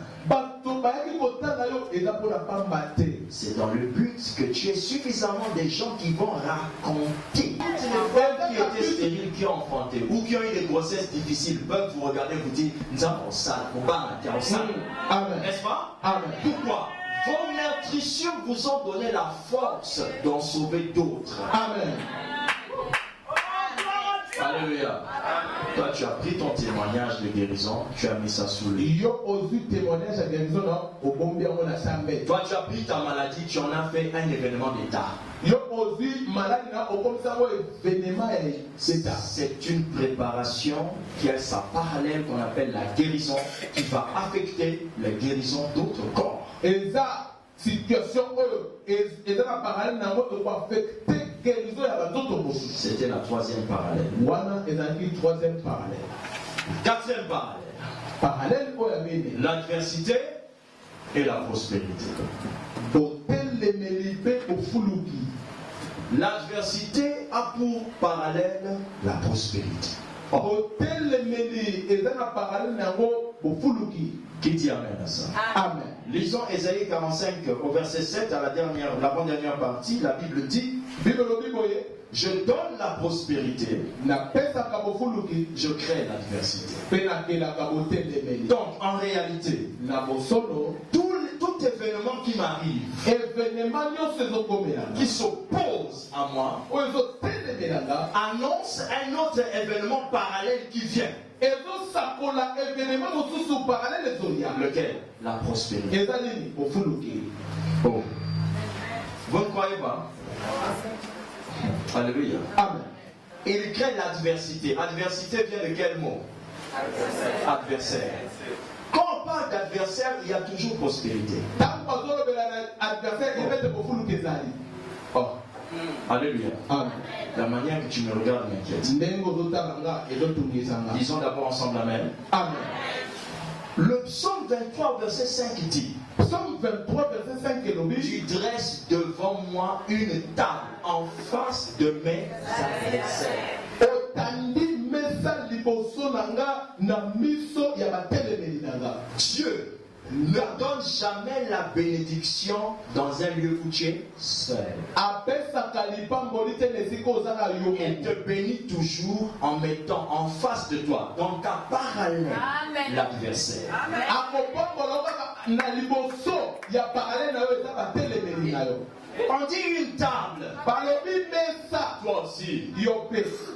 C'est dans le but que tu aies suffisamment de gens qui vont raconter. Les femmes qui étaient stériles, qui ont enfanté ou qui ont eu des grossesses difficiles peuvent vous regarder et vous dire nous avons ça, on va en ça. N'est-ce pas? Amen. Pourquoi? Vos meurtrissures vous ont donné la force d'en sauver d'autres. Amen. Alléluia. Toi, tu as pris ton témoignage de guérison, tu as mis ça sous le lit. Toi, tu as pris ta maladie, tu en as fait un événement d'état. C'est une préparation qui a sa parallèle qu'on appelle la guérison, qui va affecter la guérison d'autres corps. C'était la troisième parallèle. Quatrième parallèle. L'adversité et la prospérité. L'adversité a pour parallèle la prospérité. Qui dit amen à ça? Amen. Lisons Ésaïe 45 au verset 7 à l'avant-dernière partie. La Bible dit: je donne la prospérité, je crée l'adversité. Donc en réalité, tout événement qui m'arrive, qui s'oppose à moi, annonce un autre événement parallèle qui vient. Lequel? La prospérité. Oh. Vous ne croyez pas? Alléluia. Amen. Il crée l'adversité. Adversité vient de quel mot? Adversaire. Quand on parle d'adversaire, il y a toujours prospérité. Oh. Alléluia. Amen. La manière que tu me regardes m'inquiète. Disons d'abord ensemble amen. Amen. Le psaume 23 verset 5 dit: Psaume 23 verset 5 tu dresses devant moi une table en face de mes adversaires. Dieu ne donne jamais la bénédiction dans un lieu où tu es seul. Il te bénit toujours en mettant en face de toi, dans ta parallèle, l'adversaire. On dit une table. Toi aussi.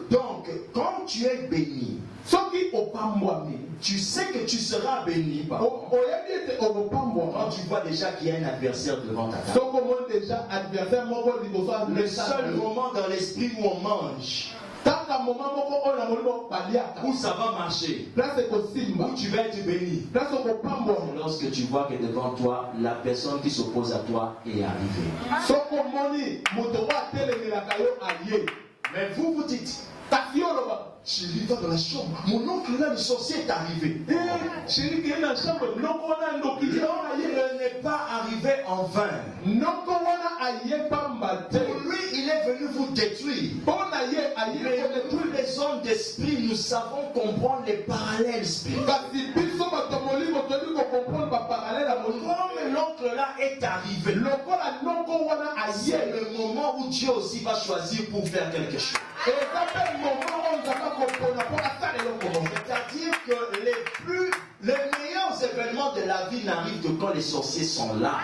Donc, quand tu es béni, tu sais que tu seras béni. Quand tu vois déjà qu'il y a un adversaire devant ta table. Le seul moment dans l'esprit où on mange, où ça va marcher, où tu vas être béni, lorsque tu vois que devant toi, la personne qui s'oppose à toi est arrivée. Mais vous vous dites: chérie, va dans la chambre. Mon oncle là, le sorcier est arrivé. Il n'est pas arrivé en vain. Pour lui, il est venu vous détruire. Mais tous les hommes d'esprit, nous savons comprendre les parallèles spirituels. Comme l'oncle là est arrivé, c'est le moment où Dieu aussi va choisir pour faire quelque chose. C'est-à-dire que les meilleurs événements de la vie n'arrivent que quand les sorciers sont là.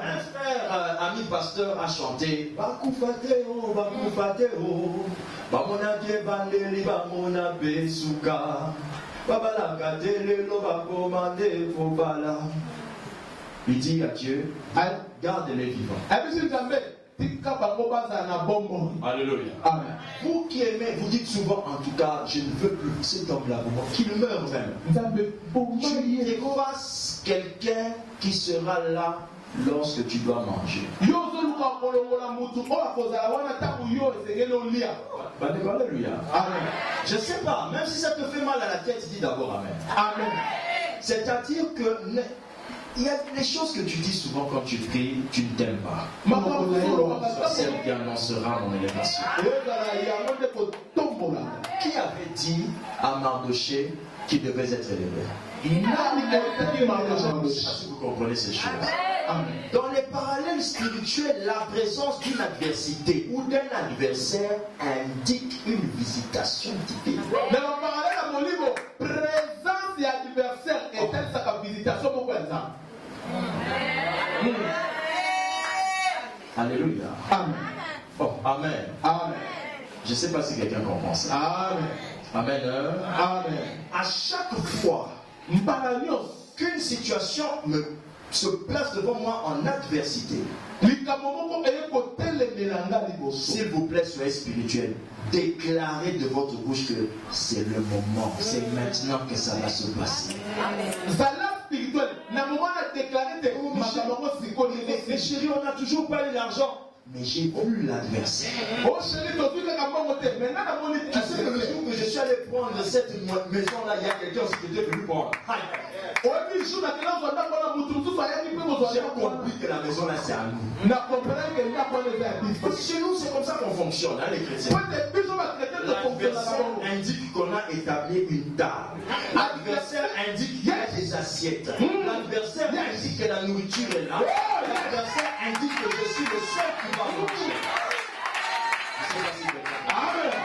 Un frère, ami pasteur, a chanté: Bakufateo, Bakufateo, Bamona Diebandeli, Bamona Besuka, Babalakatelelo, Bakomande, Fobala. Il dit à Dieu: garde-les vivants. Alléluia. Amen. Vous qui aimez, vous dites souvent: en tout cas, je ne veux plus cet homme-là, qu'il meure même. Tu effaces quelqu'un qui sera là lorsque tu dois manger. Alléluia. Amen. Je ne sais pas, même si ça te fait mal à la tête, dis d'abord amen. Amen. C'est-à-dire que il y a des choses que tu dis souvent quand tu pries, tu ne t'aimes pas. Celle qui annoncera mon élévation. Qui avait dit à Mardoché: qui devait être élevé. nani ekotaki makambo Je ne sais pas si vous comprenez ces choses. Dans les parallèles spirituels, la présence d'une adversité ou d'un adversaire indique une visitation divine. na baparallele ya molimo présence ya adversaire etalisaka visitation moko ya nzambe. Alléluia. Amen. Oh, amen. Amen. Je ne sais pas si quelqu'un comprend ça. Amen. Amen. Amen. À chaque fois mpaka nyonso qu'une situation se place devant moi en adversité, likambo moko eye kotelemela nga liboso. s'il vous plaît, soyez spirituel. Déclarez de votre bouche que c'est le moment, c'est maintenant que ça va se passer. zala spirituel na moment na déclaré te makambo ngo sikoli Mais chérie, on n'a toujours pas eu l'argent. Mais j'ai vu l'adversaire. o chéri tozwi kaka mbongo te mais nga namoni Tu sais que le jour que je suis allé prendre cette maison-là, il y a quelqu'un aussi qui était venu prendre. oyebi jour nakela ozwa ndako wana mutu mosusu ayaki mpe kozwa J'ai ndako wana compris que la maison là c'est à nous. na comprendre ke ndako wana eza ya biso Parce que chez nous c'est comme ça qu'on fonctionne, hein, les chrétiens. po ete biso bakretien tofonctionnaka L'adversaire bongo indique qu'on a établi une table. L'adversaire indique qu'il y a des assiettes. L'adversaire indique que la nourriture est là. L'adversaire indique que je suis le seul qui va manger. Je sais pas si vous comprenez.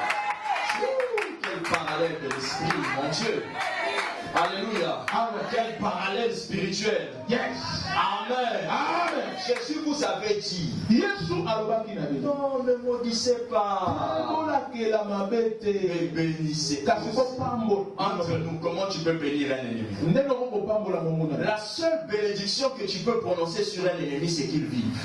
Quel parallèle de l'esprit, mon Dieu. Alléluia. Amen. Quel parallèle spirituel. Yes. Amen. Amen. Jésus vous avait dit, yesu alobaki na bino non, ne maudissez pas. kolakela mabe te Mais bénissez. kasi kopambola Entre nous, comment tu peux bénir un ennemi? ndenge okopambola momuna La seule bénédiction que tu peux prononcer sur un ennemi, c'est qu'il vive.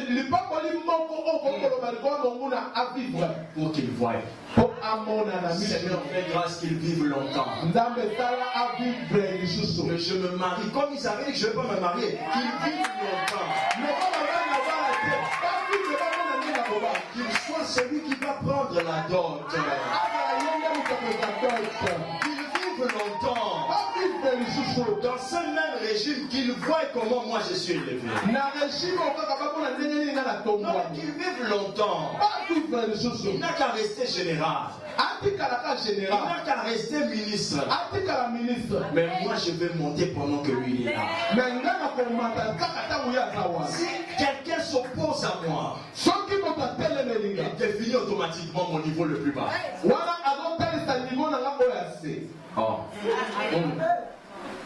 lipamboli moko okokoloba likolo momuna avivre Pour qu'il voie. po amona na Seigneur, miso fais grâce qu'il vive longtemps. nzambe tala avivre lisusu Que je me marie. Comme ils avaient dit que je ne vais pas me marier, qu'il vive longtemps. moko babana bana te bavivre bamona ndenge nakoba Qu'il soit celui qui va prendre la dot. azala ye nde mokakoza dote Qu'il vive longtemps. avivre lisusu Dans ce même régime, qu'il voie comment moi je suis élevé. na régime okaka bamona ndenge nini nga Non, natombwani qu'il vive longtemps. bavivre lisusu Il n'a qu'à rester général. atikalaka Il général n'a qu'à rester ministre. atikala ministre Mais moi, je vais monter pendant que lui il est là. me nga nakomata kaka ntango ye aza wana Si quelqu'un s'oppose à moi, soki moto atelemeli nga il définit automatiquement mon niveau le plus bas. wana azotalisa nivo na nga oyo ya se Oh.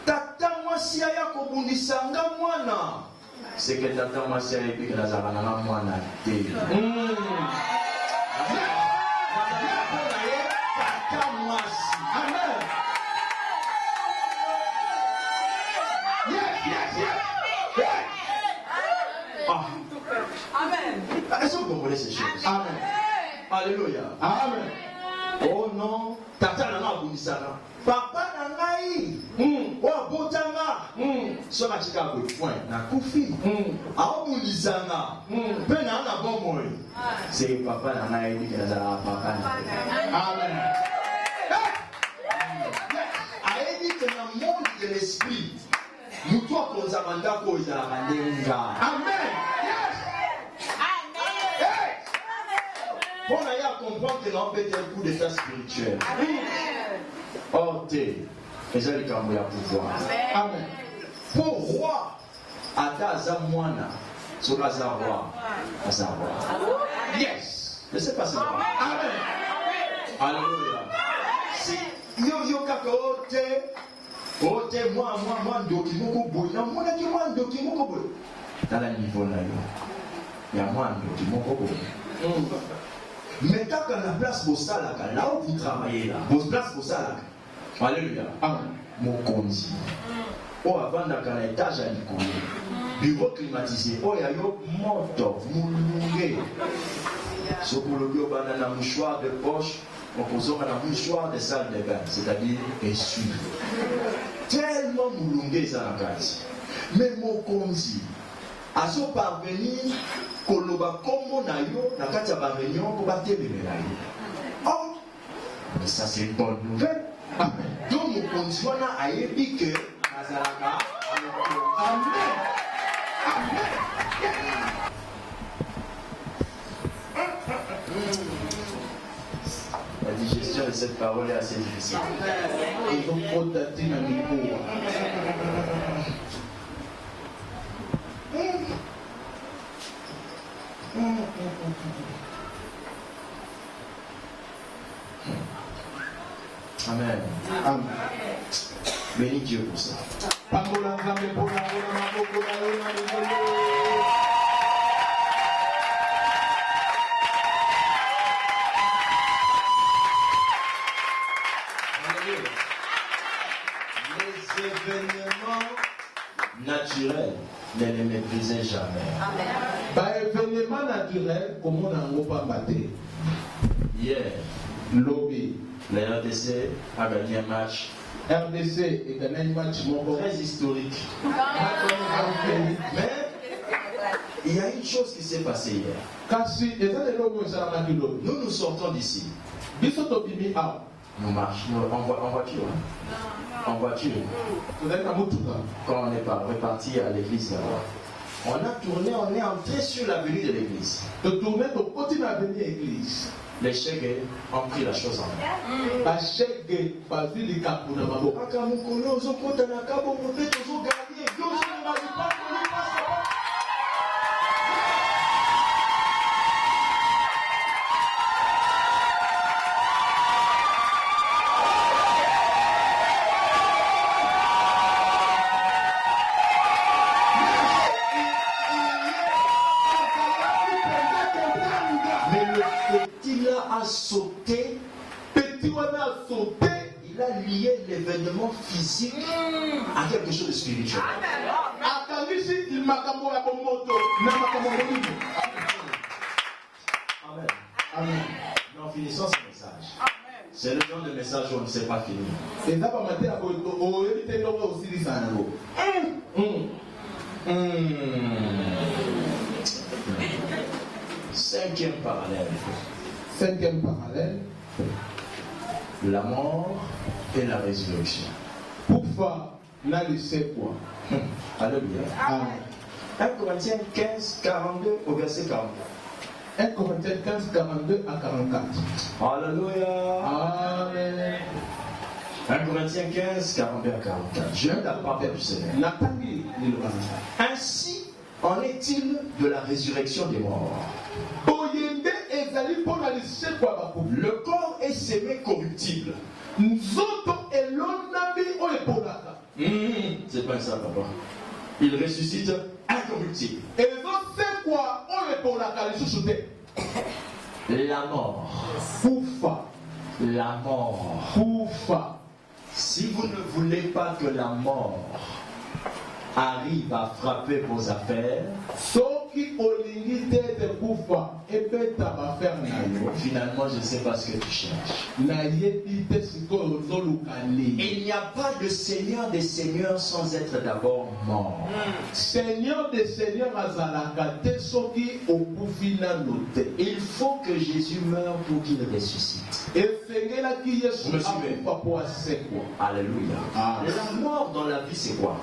Tata mwasi aya kobundisa nga mwana. C'est que tata mwasi aya epi que nazalaka na nga mwana te. Tata mwasi. amen yes yes yes Ah. Est-ce que vous comprenez ces choses? amen Alléluia. amen Oh non. Tata na nga abundisaka. Papa na ngai. Oyo abotanga. Soki atika koefin nakufi. Aobundisanga. Mpe na na bomoi. C'est papa na ngai ebi ke nazalaka papa na te. amen ayebi ke na monde de l'esprit motu akonzaka ndako oyo ezalaka ndenge nga amen yes mpo na ye akomprendre ke na opete un coup d'état spirituel or te eza likambo ya pouvoir amen mpo roi ata aza mwana soki aza roi aza roi yes ne sais pas si amen alléluia si yo kaka ote mwa ndoki moko boye namonaki mwa ndoki moko boye tala niveau na yo ya mwa ndoki moko boye mais kaka na place bosalaka là où vous travaillez là place bosalaka alléluia amen mokonzi oyo avandaka na étage ya likolo bureau climatisé oyo ayo moto molunge soki olobi obanda na mouchoir de poche okozonga na mouchoir de salle de bain c'est-à-dire essu tellement molunge eza na kati mais mokonzi azoparvenir koloba kombo na yo na kati ya baréunion mpo batelemela yo oh mais ça c'est une bonne nouvelle donc mokonzi wana ayebi ke nazalaka amen amen la digestion est cette parole est assez difficile. ezokota ntina mikuwa. Amen. Amen. Bénis Dieu pour ça. Pambola nzambe mpona mpona maboko na yo na likolo. Les événements naturels, ne les méprisez jamais. baévénement naturel komona yango pamba te. Hier, Lobi la RDC a gagné un match RDC eganani match moko très historique. Mais il y a une chose qui s'est passée hier. kasi eza lelo oyo esalamaki lobi. Nous sortons d'ici. biso tobimi awa Nous marchons en voiture. Hein? En voiture. tozali na motuka. Quand on est reparti à l'église là-bas, on a tourné, on est entré sur l'avenue de l'église. totourne tokoti na avenue église. Les chèques ont pris la chose en main. bashege bazwi likambo na maboko. Kaka mokolo ozokota na kabongo mpe tozogardie eglise na lipapo lipasa. Mais le petit là a sauté. Petit wana a sauté. Il a lié l'événement physique à quelque chose de spirituel. akangisi makambo ya bomoto na makambo molimo. Amen. Amen. Nous finissons ce message. C'est le genre de message où on ne sait pas finir. eza bamate ya oyebi te ndoko osilisa yango. Cinquième parallèle. Cinquième parallèle. La mort et la résurrection. kufa na lisekwa. Alléluia. Amen. 1 Corinthiens 15, 42 au verset 44. 1 Corinthiens 15, 42 à 44. Alléluia. Amen. 1 Corinthiens 15, 42 à 44. Je lis la parole du Seigneur. natangi liloba. Ainsi en est-il de la résurrection des morts. boyende ezali mpona lisekwa bakufi. Le corps est semé corruptible. nzoto elonami oyo eponaka. C'est pas ça, papa. Il ressuscite incorruptible. ezosekwa oyo eponaka lisusu te. La mort. kufa. La mort. kufa. Si vous ne voulez pas que la mort arrive à frapper vos affaires, soki olingi te ete kufa ebeta bafere na yo. finalement, je ne sais pas ce que tu cherches. nayebi te sikoyo ozoluka nini. Il n'y a pas de Seigneur des Seigneurs sans être d'abord mort. seigneur de seigneur azalaka te soki okufi nano te. Il faut que Jésus meure pour qu'il ressuscite. esengelaki yesu Vous me suivez? akufa po asekwa. Alléluia. Ah. La mort dans la vie, c'est quoi?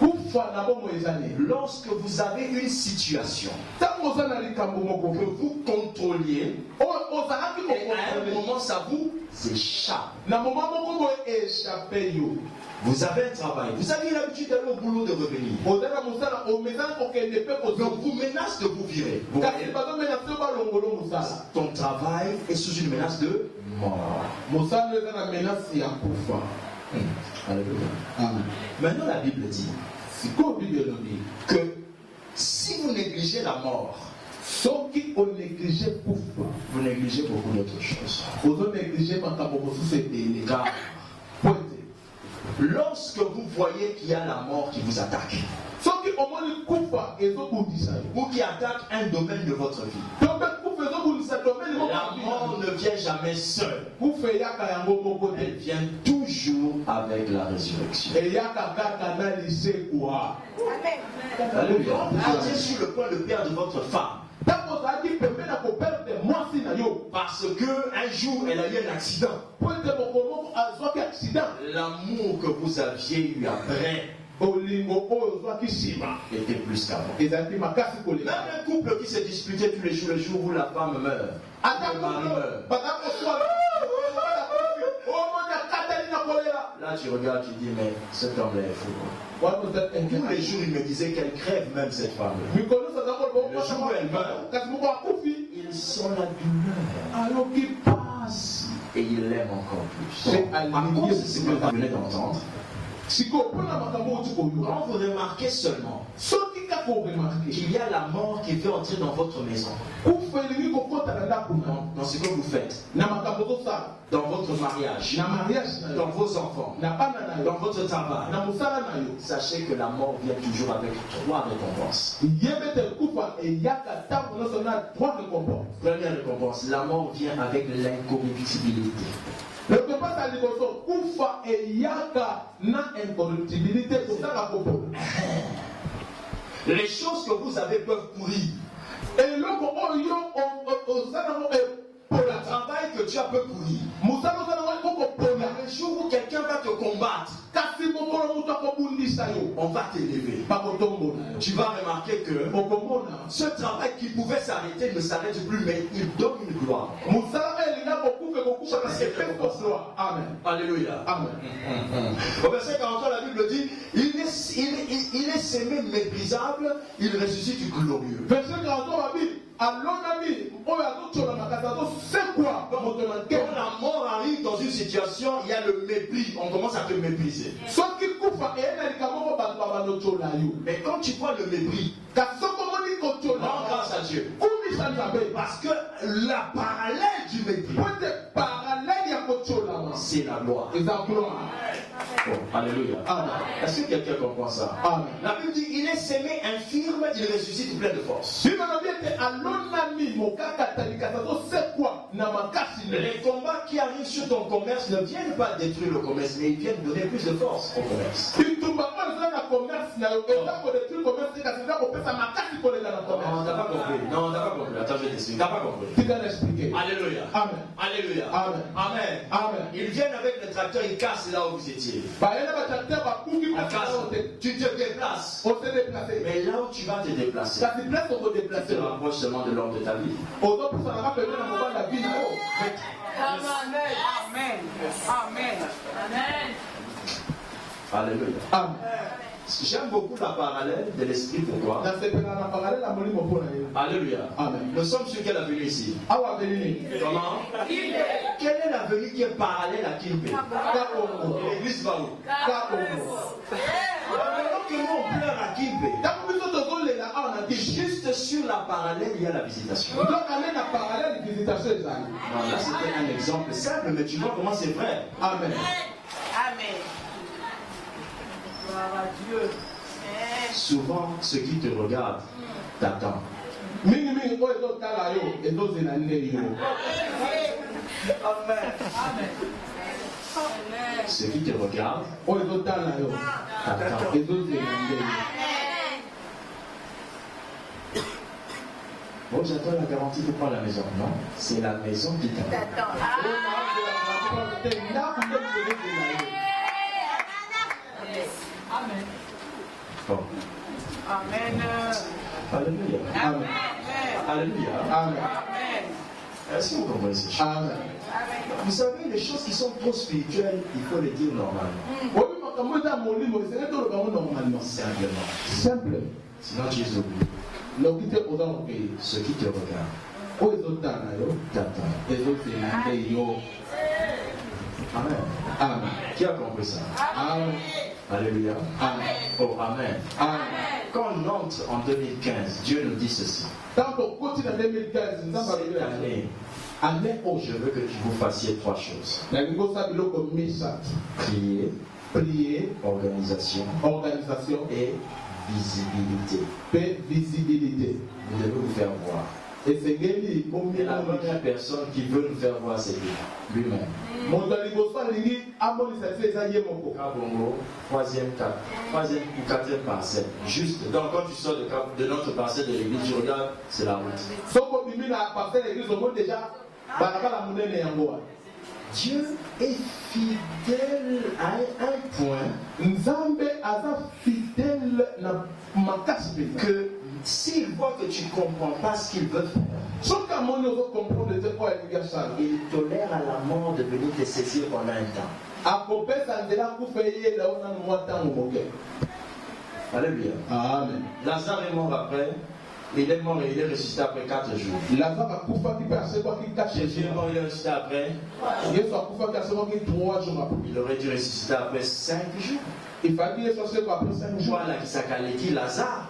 kufa na bomo eza nini. Lorsque vous avez une situation ntango oza na likambo moko que vous contrôliez, oyo ozalaki et à un kokontrole moment, ça vous échappe. na moma moko boye échappe yo. Vous avez un travail. Vous aviez l'habitude d'aller au boulot, de revenir. oza na mosala omezana kokende mpe Donc, kozonga. vous menace de vous virer. Vous kasi voyez? bazomenase yo balongolo mosala. Ton travail est sous une menace de mort. mosala eza na menasi ya kufa. Alléluia. Amen. Maintenant, la Bible dit sikoyo bible elobi que si vous négligez la mort, soki onéglige kufa vous négligez beaucoup d'autres choses. ozonéglige makambo mosusu ebele. Car po ete lorsque vous voyez qu'il y a la mort qui vous attaque, soki omoni kufa ezobundisa yo ou qui attaque un domaine de votre vie, to mpe kufa ezobundisa domene moko la ya mort bino. ne vient jamais seule. kufa eyaka yango moko Elle te. vient toujours avec la résurrection. eyaka kaka na lisekwa. Alléluia. Vous étiez sur le point de perdre votre femme ntango ozalaki pembe na koperde mwasi na yo parce qu'un jour elle a eu un accident. po ete mokolo moko azwaki accident. L'amour que vous aviez eu après bolingo oyo ozwaki nsima était plus qu'avant. ezalaki makasi Même koleka. un couple qui s'est disputé tous les jours où la femme meurt, ata le mari meurt. baza koswala Là, tu regardes, tu dis, mais cet homme-là est fou. What was that Tous encounter? les jours, il me disait qu'elle crève même cette femme. Le jour où elle meurt, il sent la douleur. alors qu'il passe. Et il l'aime encore plus. C'est À cause de ce que vous venez d'entendre, quand vous remarquez seulement qu'il y a la mort qui veut entrer dans votre maison, dans ce que vous faites, dans votre mariage, dans vos enfants, dans votre travail, sachez que la mort vient toujours avec 3 récompenses. Première récompense, la mort vient avec l'incorruptibilité. Les choses que vous avez peuvent pourrir. Le travail que tu as peut pourrir. Le jour où quelqu'un va te combattre, on va t'élever. Tu vas remarquer que ce travail qui pouvait s'arrêter ne s'arrête plus, mais il donne une gloire. Amen. Alléluia. Amen. Au verset 43, la Bible dit, il est sémé méprisable, il ressuscite glorieux. Verset 43, la Bible. Quand la mort arrive dans une situation, il y a le mépris. On commence à te mépriser. Mais quand tu vois le mépris, rends grâce à Dieu. Parce que la parallèle du mépris, c'est la gloire. Oh, alléluia. Est-ce que quelqu'un comprend ça? Amen. La Bible dit, il est sémé infirme, il ressuscite plein de force. Les combats qui arrivent sur ton commerce ne viennent pas détruire le commerce, mais ils viennent donner plus de force au commerce. Non, t'as pas compris. Non, t'as pas compris. Attends, je vais t'expliquer. T'as pas compris. Alléluia. Amen. Alléluia. Amen. Amen. Amen. Ils viennent avec le tracteur, ils cassent là où vous étiez. On casse. Tu te déplaces. Mais là où tu vas te déplacer, tu te rapproches seulement de l'homme de ta vie. Amen. Alléluia. Amen. J'aime beaucoup la parallèle de l'esprit. Pourquoi? Alléluia. Amen. Nous sommes sur quelle avenue ici? Comment? Quelle est l'avenue qui est parallèle à Kimbe? L'église va où? Pendant que nous on pleure à Kimbe, juste sur la parallèle, il y a la visitation. Non, là c'était un exemple simple, mais tu vois comment c'est vrai. Amen. Amen. Gloire à Dieu. Souvent, ceux qui te regardent t'attendent. Amen. Ceux qui te regardent t'attendent. Bon, j'attends la garantie pour prendre la maison. Non, c'est la maison qui t'attend. Amen. Bon. Amen. Alléluia. Amen. Alléluia. Amen. Est-ce que vous comprenez ces choses? Amen. Vous savez, les choses qui sont trop spirituelles, il faut les dire normalement. Simplement. Simple. Sinon, tu es oublié. Ceux qui te regardent t'attendent. Amen. Amen. Qui a compris ça? Amen. Alléluia. Amen. Oh, Amen. Amen. Quand on entre en 2015, Dieu nous dit ceci. Tant qu'on continue en 2015, Cette année, je veux que vous fassiez 3 choses. Prier, organisation et visibilité. Vous devez vous faire voir. Et la première personne qui veut nous faire voir, c'est lui-même. Kabongo, 3e ou 4e parcelle. Juste, donc quand tu sors de notre parcelle de l'église, tu regardes, c'est la route. Dieu est fidèle à un point Nzambe aza fidèle na makasi penza. que s'il voit que tu ne comprends pas ce qu'il veut faire, Soki amoni ozokomprendre te oyo alingi asala, il tolère à la mort de venir te saisir pendant un temps. akopesa nzela akufa eyela oyo nanu mwa ntango moke. Alléluia. Amen. Lazare est mort après. Il est mort et il est ressuscité après 4 jours. Lazare akufaki mpe asekwaki 4 Jésus est jours. mort, il est ressuscité après. Yesu akufaki asekwaki 3 jours après. Il aurait dû ressusciter après 5 jours. Ifaki Yesu asekwa après 5 jours. Voilà qui s'appelle qui Lazare.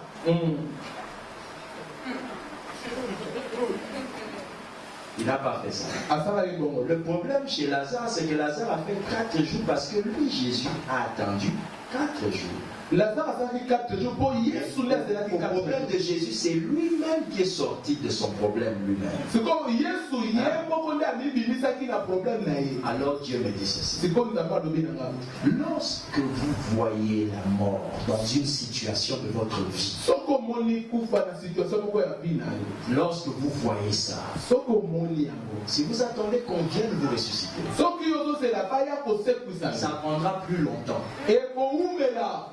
Il n'a pas fait ça. Asalaki bongo. Le problème chez Lazare, c'est que Lazare a fait 4 jours parce que lui, Jésus, a attendu 4 jours. Lazare asalaki 4 jours mpo Yesu nde azelaki Le 4 problème jours. de Jésus, c'est lui-même qui est sorti de son problème lui-même. Sikoyo Yesu ye moko nde amibimisaki na problème na ye. Alors Dieu me dit ceci. Sikoyo nzambe alobi na nga. Lorsque vous voyez la mort dans une situation de votre vie, Soki omoni kufa na situation moko ya vie na yo, lorsque vous voyez ça, soki omoni yango, si vous attendez qu'on vienne vous ressusciter, soki ozozela baya kosekwisa ça prendra plus longtemps. ekoumela.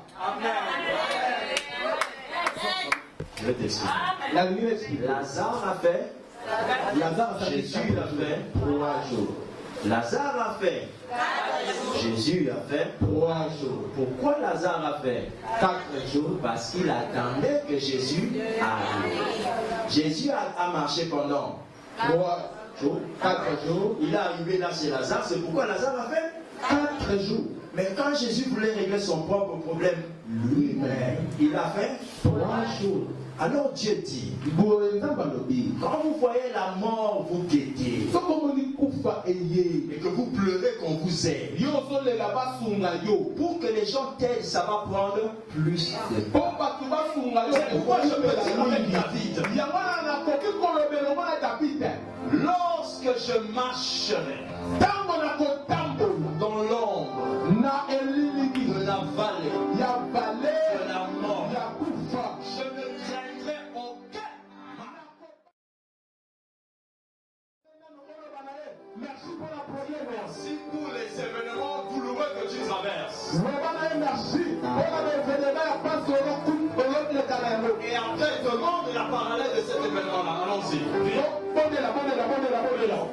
Je vais t'expliquer. Nalingi explique. Lazare a fait, Lazare asalaki Jésus l'a fait, 3 jours. Lazare a fait, Jésus a fait. 3 jours. Pourquoi Lazare a fait? 4 jours. Parce qu'il attendait que Jésus arrive. Jésus a marché pendant 3 jours. 4 jours. Il est arrivé là chez Lazare, c'est pourquoi Lazare a fait. 4 jours. Mais quand Jésus voulait régler son propre problème lui-même, il a fait. 3 jours. Alors Dieu dit, Boye nzambe alobi. quand vous voyez la mort vous guetter Soki omoni kufa eye. et que vous pleurez qu'on vous aide, Yo ozolela basunga yo. pour que les gens t'aident, ça va prendre plus de temps. Po bato basunga yo. C'est pourquoi je peux dire avec David, Yango wana nakoki kolobela ngo na David. lorsque je marcherai Ntango nakotambola dans l'ombre na eliliki de la vallée ya vale de la mort, ya kufa, je ne craindrai aucun mal. merci pour la première merci. Merci pour les événements douloureux que tu traverses. Merci pour l'événement ya pasi ololekala yango. Et après, demande la parallèle de cet événement-là. Allons-y. Prions. Bondela.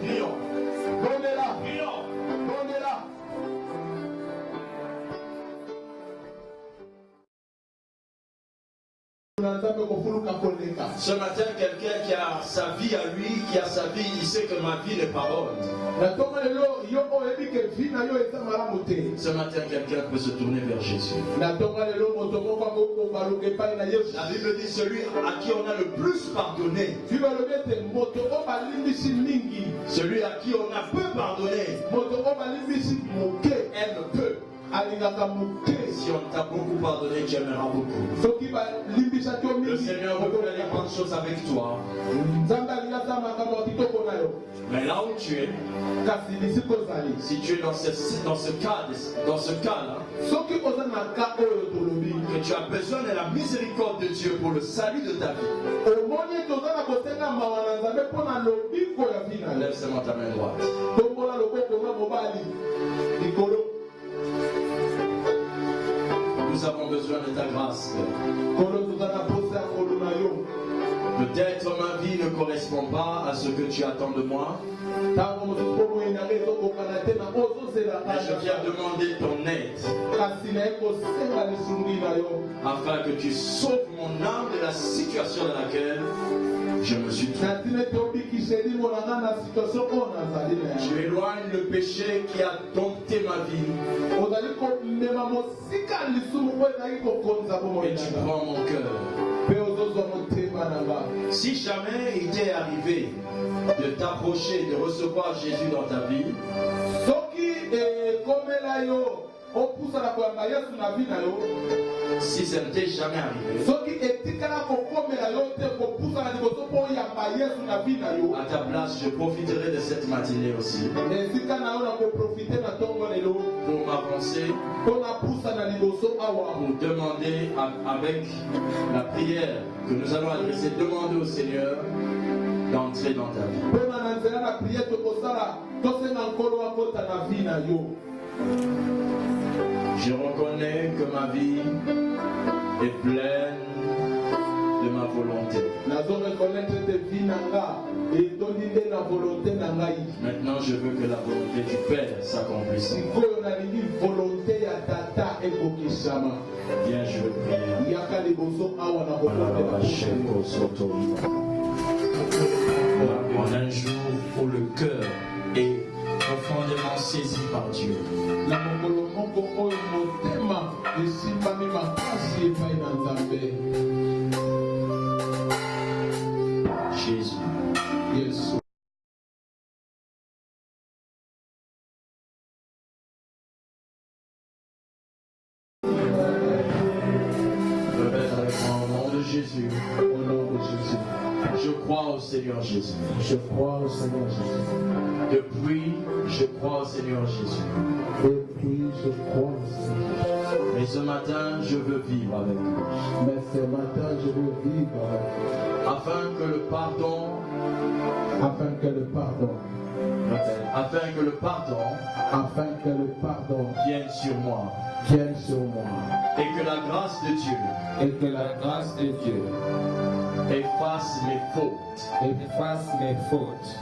Prions. Bondela. Prions. Bondela. Ce matin, quelqu'un qui a sa vie à lui, qui a sa vie, il sait que ma vie n'est pas bonne. Ce matin, quelqu'un peut se tourner vers Jésus. La Bible dit celui à qui on a le plus pardonné, celui à qui on a peu pardonné, aime peu. Si on t'a beaucoup pardonné, tu aimeras beaucoup. Le Seigneur veut faire les grandes choses avec toi. Mais là où tu es, si tu es dans ce cas-là, que tu as besoin de la miséricorde de Dieu pour le salut de ta vie, lève seulement ta main droite. Nous avons besoin de ta grâce. Peut-être ma vie ne correspond pas à ce que tu attends de moi. Mais je viens demander ton aide afin que tu sauves mon âme de la situation dans laquelle je me suis trouvé. Tu éloignes le péché qui a dompté ma vie et tu prends mon cœur. Si jamais il t'est arrivé de t'approcher, de recevoir Jésus dans ta vie, si ça ne t'est jamais arrivé, à ta place, je profiterai de cette matinée aussi pour m'avancer, pour demander avec la prière que nous allons adresser, demander au Seigneur d'entrer dans ta vie. mpona na nzela na priere tokosala tosenga nkolo akota na vie na yo. Je reconnais que ma vie est pleine de ma volonté. nazo reconnaître ete vie na nga etondi nde na volonté na ngai. Maintenant, je veux que la volonté du Père s'accomplisse. sikoyo nalingi volonté ya tata ekokisama. Viens, je veux prier. yaka liboso awa na kokotela. En un jour où le cœur est profondément saisi par Dieu. na mokolo moko oyo motema esimbami makasi epai na nzambe. Jésus. yesu Répète avec moi au nom de Jésus. au nom de Jésus. Je crois au Seigneur Jésus. Je crois au Seigneur Jésus. Depuis, je crois au Seigneur Jésus. Depuis, je crois au Seigneur. Et ce matin, je veux vivre avec lui. Mais ce matin, je veux vivre avec lui. Afin que le pardon, Afin que le pardon, répète, afin que le pardon vienne sur moi. vienne sur moi. Et que la grâce de Dieu Et que la grâce de Dieu efface mes fautes. efface mes fautes.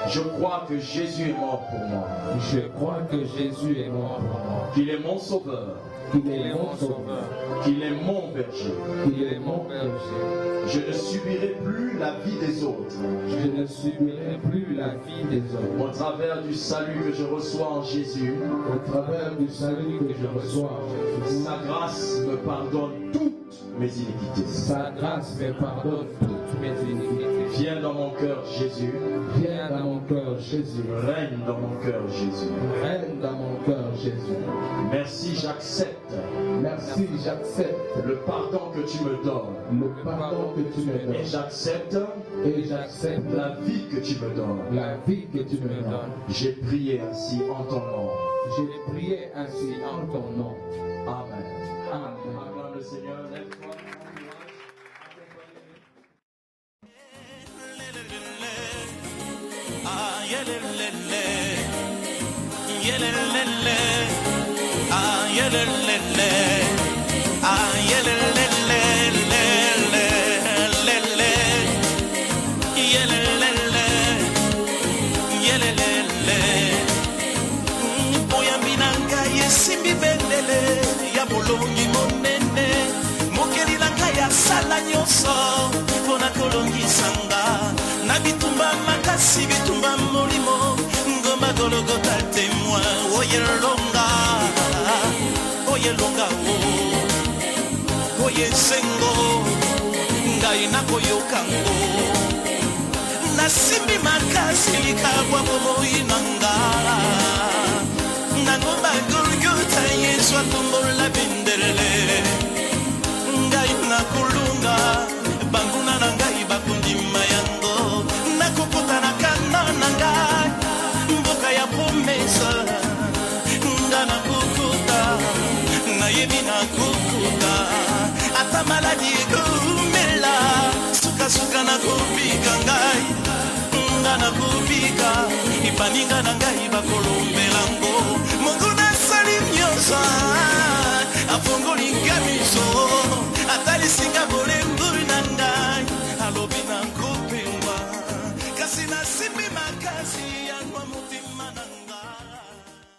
Je crois que Jésus est mort pour moi. Je crois que Jésus est mort pour moi. Qu'il est mon sauveur. Qu'il est mon sauveur. Qu'il est mon berger. Qu'il est mon berger. Je ne subirai plus la vie des autres. Je ne subirai plus la vie des Au hommes. travers du salut que je reçois en Jésus, Au travers du salut que je reçois en Jésus, sa grâce me pardonne toutes mes iniquités. sa grâce me pardonne toutes mes iniquités. Viens dans mon cœur, Jésus. Viens dans mon cœur, Jésus. Règne dans mon cœur, Jésus. Règne dans mon cœur, Jésus. Merci, j'accepte Merci, j'accepte le pardon que tu me donnes. le pardon que tu me Et donnes. j'accepte Et j'accepte la vie que tu me donnes. la vie que tu me donnes. J'ai prié ainsi en ton nom. J'ai prié ainsi en ton nom. Amen. Amen. Acclame le Seigneur, lève-toi. Simbi bendele ya bolongi monene mokeli na ngai asala nyonso mpona kolongisanga na bitumba makasi bitumba molimo ngomba gologota témoin oyelonga oyelonga oyesengo ngai nakoyokango nasimbi makasi likabwa bomoi nanga nangomba golgota yesu atombola bendele ngai nakolunga banguna na ngai bakondima yango nakokota na kana na ngai mboka ya promesa nga nakokuta nayebi nakokuta ata maladi ekomela sukasuka nakobika ngai nga nakobika ipaninga na ngai bakolombelango mongo nasali nyonso afongolinga miso atalisinga bolembu na ngai alobi nakopengwa kasi nasimbi